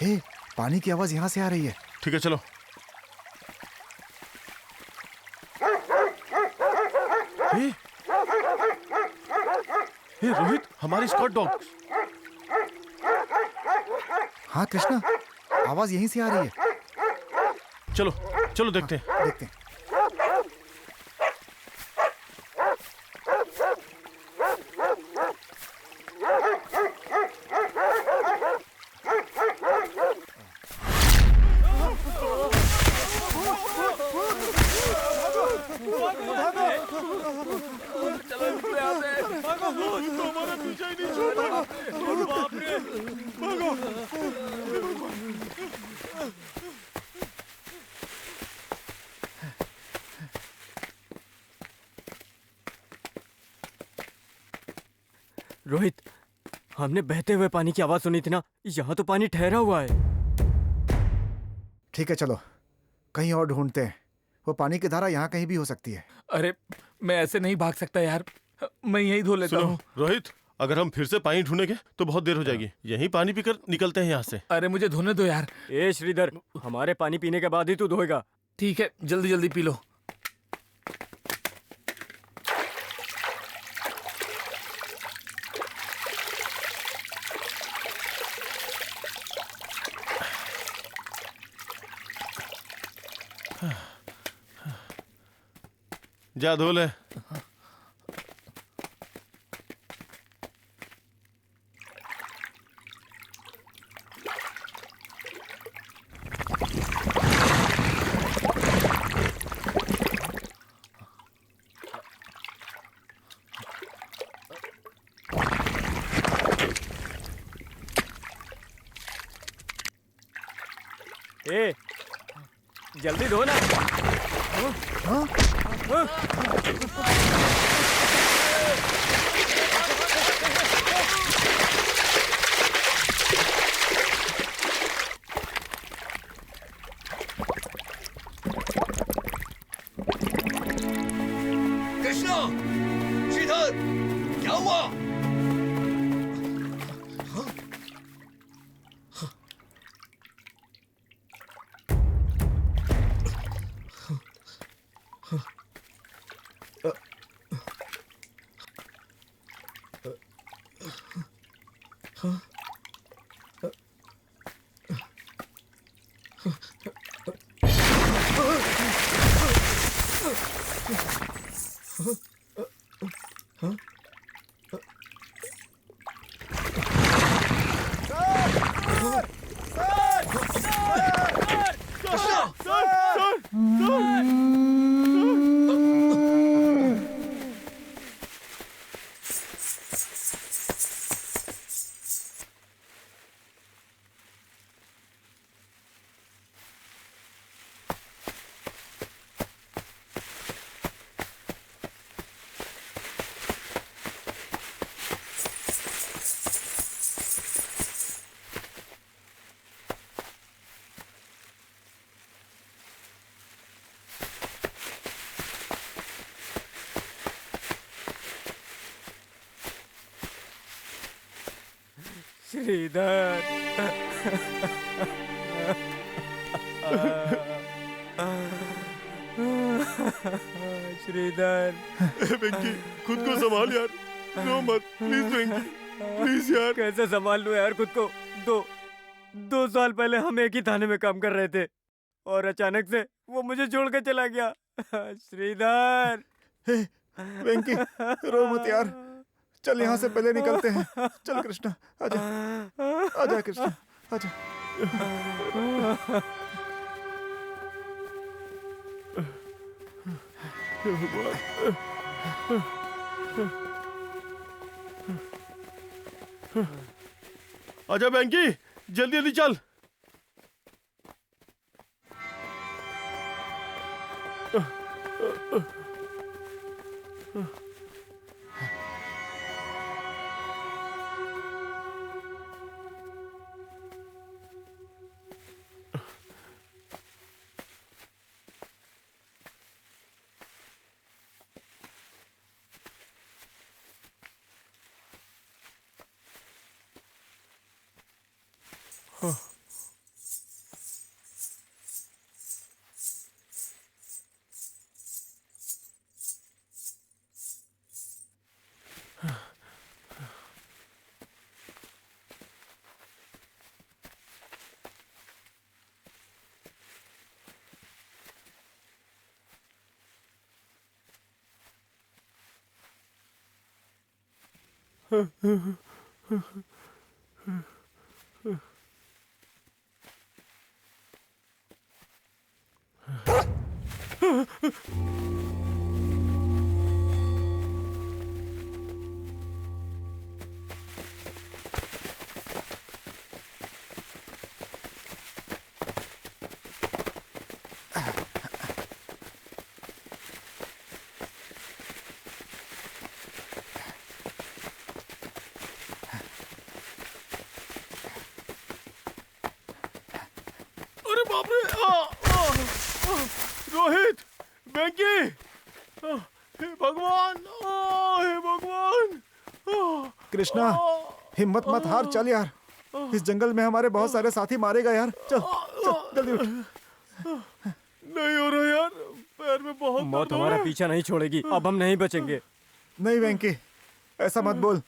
ए, पानी की आवाज यहाँ से आ रही है। ठीक है चलो। रोहित, हमारी स्कॉट डॉग। हाँ कृष्णा, आवाज यहीं से आ रही है। चलो चलो देखते हैं। देखते हैं। रोहित, हमने बहते हुए पानी की आवाज सुनी थी ना, यहाँ तो पानी ठहरा हुआ है। ठीक है चलो, कहीं और ढूंढते हैं। वो पानी की धारा यहाँ कहीं भी हो सकती है। अरे मैं ऐसे नहीं भाग सकता यार, मैं यही धो लेता हूँ। रोहित, अगर हम फिर से पानी ढूंढेंगे तो बहुत देर हो जाएगी। यहीं पानी पीकर निकलते हैं यहाँ से। अरे मुझे धोने दो यार। ए श्रीधर, हमारे पानी पीने के बाद ही तू धोएगा। ठीक है, जल्दी जल्दी पी लो। जा धो ले। ए, जल्दी धो ना। हाँ? श्रीधर। श्रीधर। वेंकी खुद को संभाल यार, रो मत प्लीज वेंकी, प्लीज यार। कैसे संभाल लूं यार खुद को? दो साल पहले हम एक ही थाने में काम कर रहे थे और अचानक से वो मुझे छोड़ के चला गया। श्रीधर। वेंकी रो मत यार, चल यहाँ से पहले निकलते हैं। चल कृष्णा आजा, आजा कृष्णा आजा। आजा वेंकी, जल्दी जल्दी चल। अरे बाप रे, रोहित, वेंकी, हे भगवान, हे भगवान। कृष्णा हिम्मत मत हार, चल यार। इस जंगल में हमारे बहुत सारे साथी मारे गए यार। चल चल जल्दी उठ। नहीं हो रहा यार, पैर में बहुत मौत दर्द हो हमारा रहा है। पीछा नहीं छोड़ेगी, अब हम नहीं बचेंगे। नहीं वेंकी ऐसा मत बोल।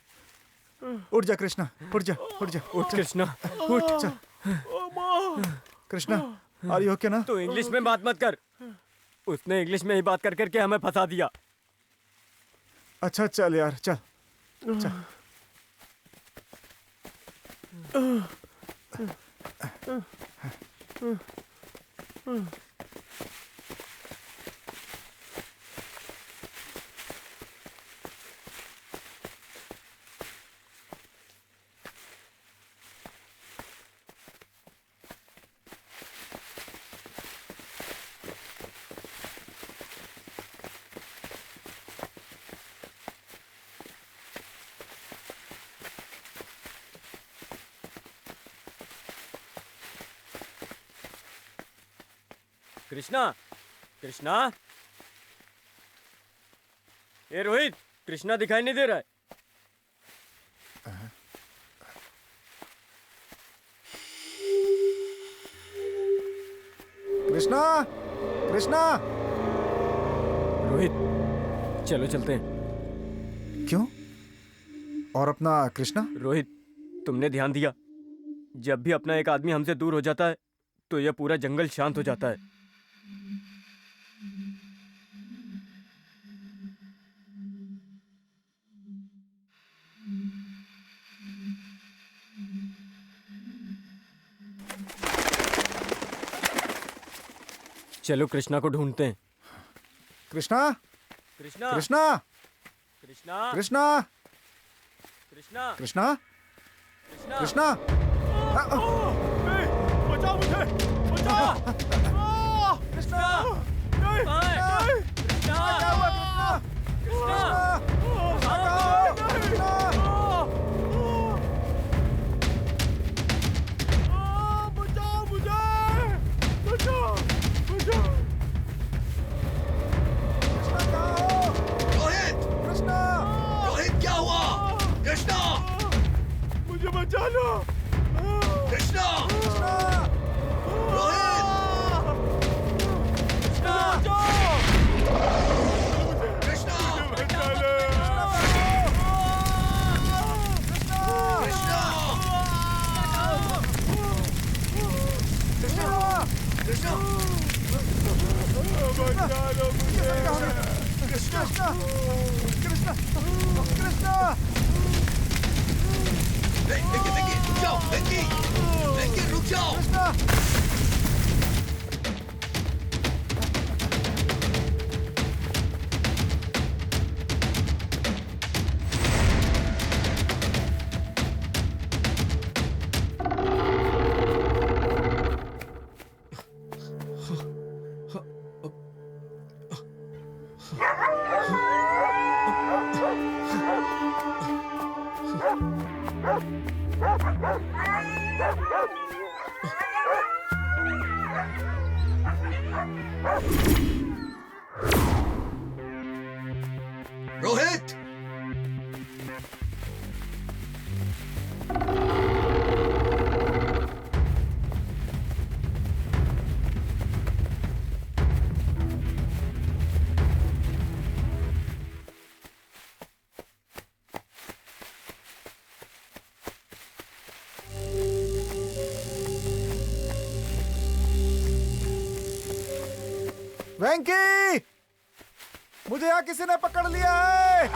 उठ जा कृष्णा, उठ जा उठ जा। उठ कृष्णा, उठ। चल कृष्णा, आर यू ओके ना? तू इंग्लिश में बात मत कर। उसने इंग्लिश में ही बात कर करके हमें फंसा दिया। अच्छा चल यार, चल चल। कृष्णा, कृष्णा, ए रोहित, कृष्णा दिखाई नहीं दे रहा है। कृष्णा, कृष्णा। रोहित, चलो चलते हैं। क्यों? और अपना कृष्णा? रोहित, तुमने ध्यान दिया, जब भी अपना एक आदमी हमसे दूर हो जाता है तो यह पूरा जंगल शांत हो जाता है। चलो कृष्णा को ढूंढते हैं। कृष्णा, कृष्णा, कृष्णा, कृष्णा, कृष्णा, कृष्णा, कृष्णा, कृष्णा, कृष्णा। बचाओ मुझे, बचाओ! कृष्णा, कृष्णा, क्या हुआ कृष्णा? कृष्णा, कृष्णा, बचाओ मुझे, बचाओ, बचाओ! कृष्णा कहाँ हो? रोहित! कृष्णा, रोहित क्या हुआ? कृष्णा! मुझे बचा लो! कृष्णा! कृष्णा, रोहित! कृष्णा! बचा लो! कृष्णा! कृष्णा! बचा लो मुझे! कृष्णा, कृष्णा, कृष्णा। वेंकी, वेंकी, रुक जाओ! वेंकी! वेंकी, रुक जाओ! रोहित! वेंकी, मुझे यहाँ किसी ने पकड़ लिया है।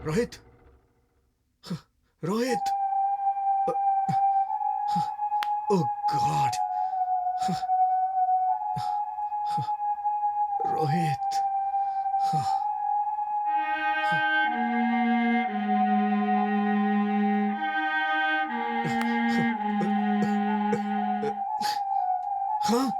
रोहित! रोहित! ओह गॉड! रोहित! हाँ?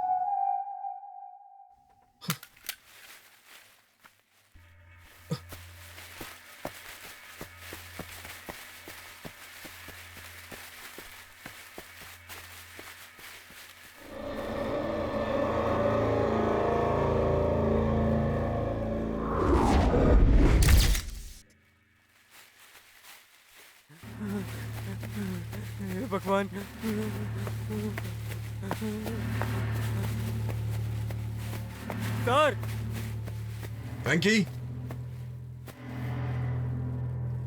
हे भगवान। सर, वेंकी!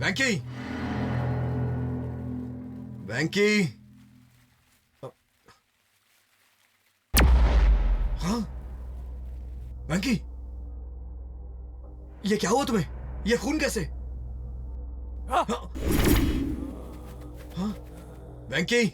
वेंकी! वेंकी! हाँ? वेंकी! ये क्या हुआ तुम्हें? ये खून कैसे? हाँ? हाँ? वेंकी!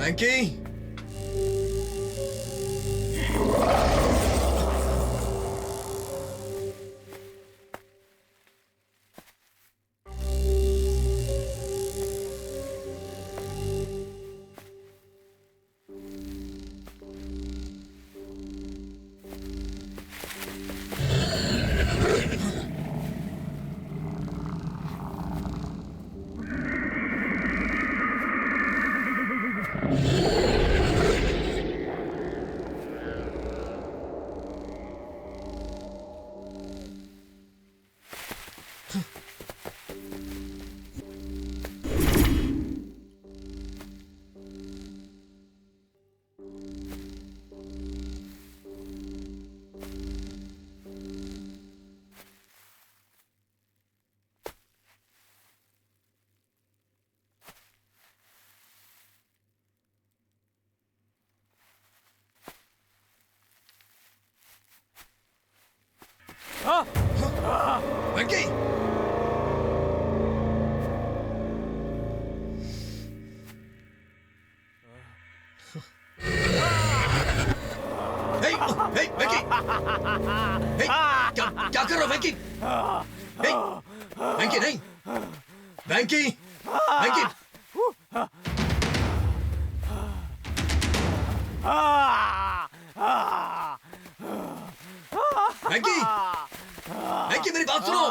वेंकी, वेंकी, वेंकी, क्या कर रहे हो वेंकी? वेंकी नहीं, वेंकी, वेंकी, वेंकी, वेंकी मेरी बात सुनो।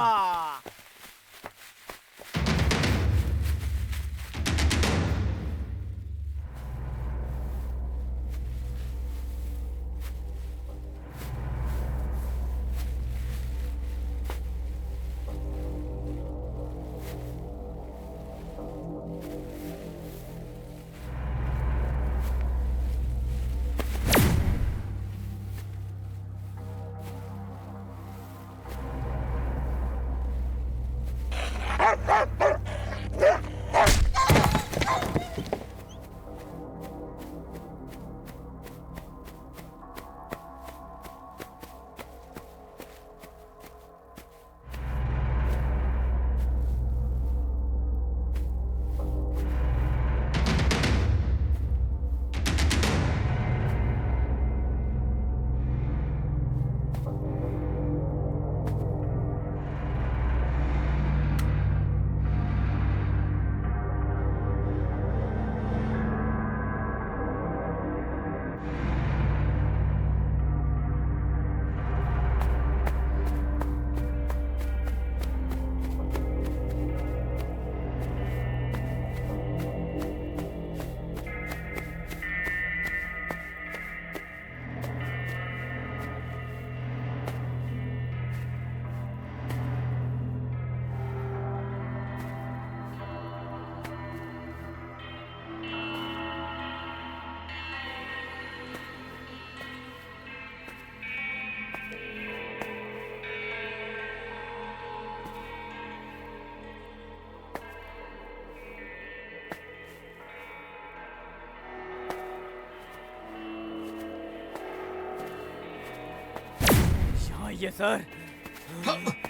ये सर।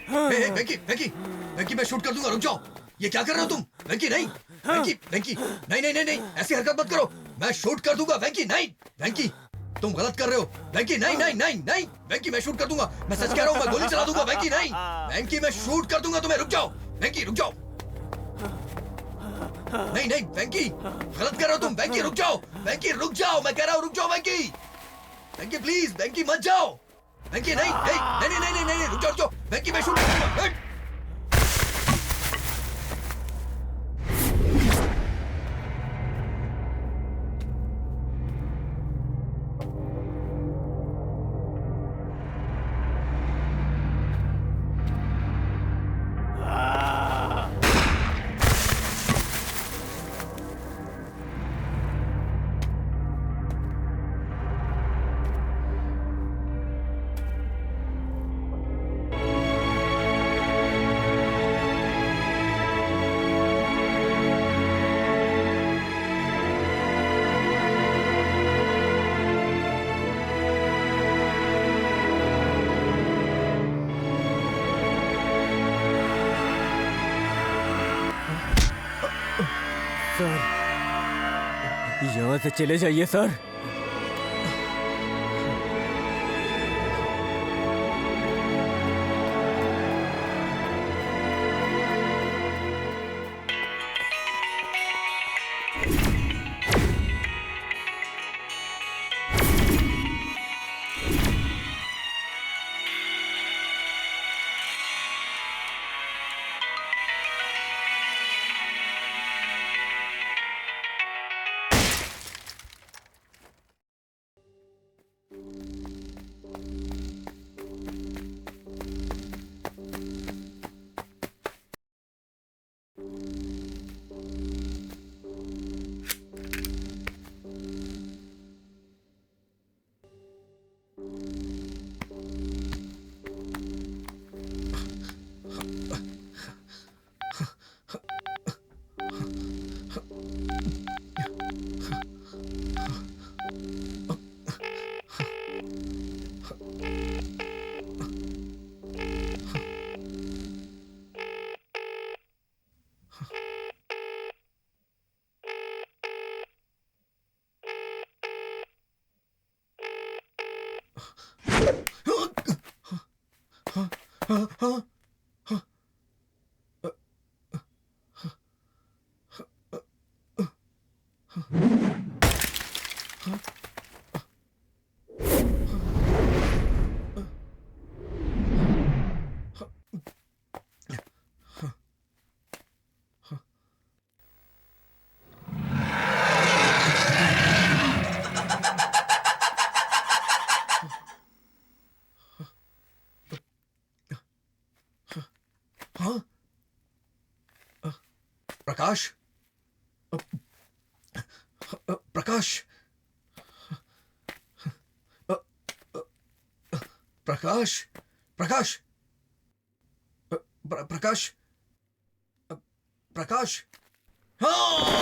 वेंकी, वेंकी, वेंकी मैं शूट कर दूंगा, रुक जाओ। ये क्या कर रहे हो तुम? वेंकी नहीं, वेंकी, वेंकी, नहीं नहीं नहीं नहीं, ऐसी हरकत मत करो, मैं शूट कर दूंगा। वेंकी नहीं, वेंकी तुम गलत कर रहे हो। वेंकी नहीं नहीं नहीं नहीं, वेंकी मैं शूट कर दूंगा, मैं सच कह रहा हूँ, मैं गोली चला दूंगा। वेंकी नहीं, वेंकी मैं शूट कर दूंगा तुम्हें, रुक जाओ। वेंकी रुक जाओ, नहीं नहीं वेंकी गलत कर रहे हो तुम। वेंकी रुक जाओ, वेंकी रुक जाओ, मैं कह रहा हूँ रुक जाओ। वेंकी, वेंकी प्लीज, वेंकी मत जाओ। वेंकी नहीं नहीं नहीं नहीं नहीं नहीं, रुक जाओ रुक जाओ। वेंकी मैं शूट करूंगा। यहाँ से चले जाइए सर। हाँ? प्रकाश, प्रकाश, प्रकाश, प्रकाश, प्रकाश, प्रकाश, हाँ?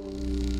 हैं।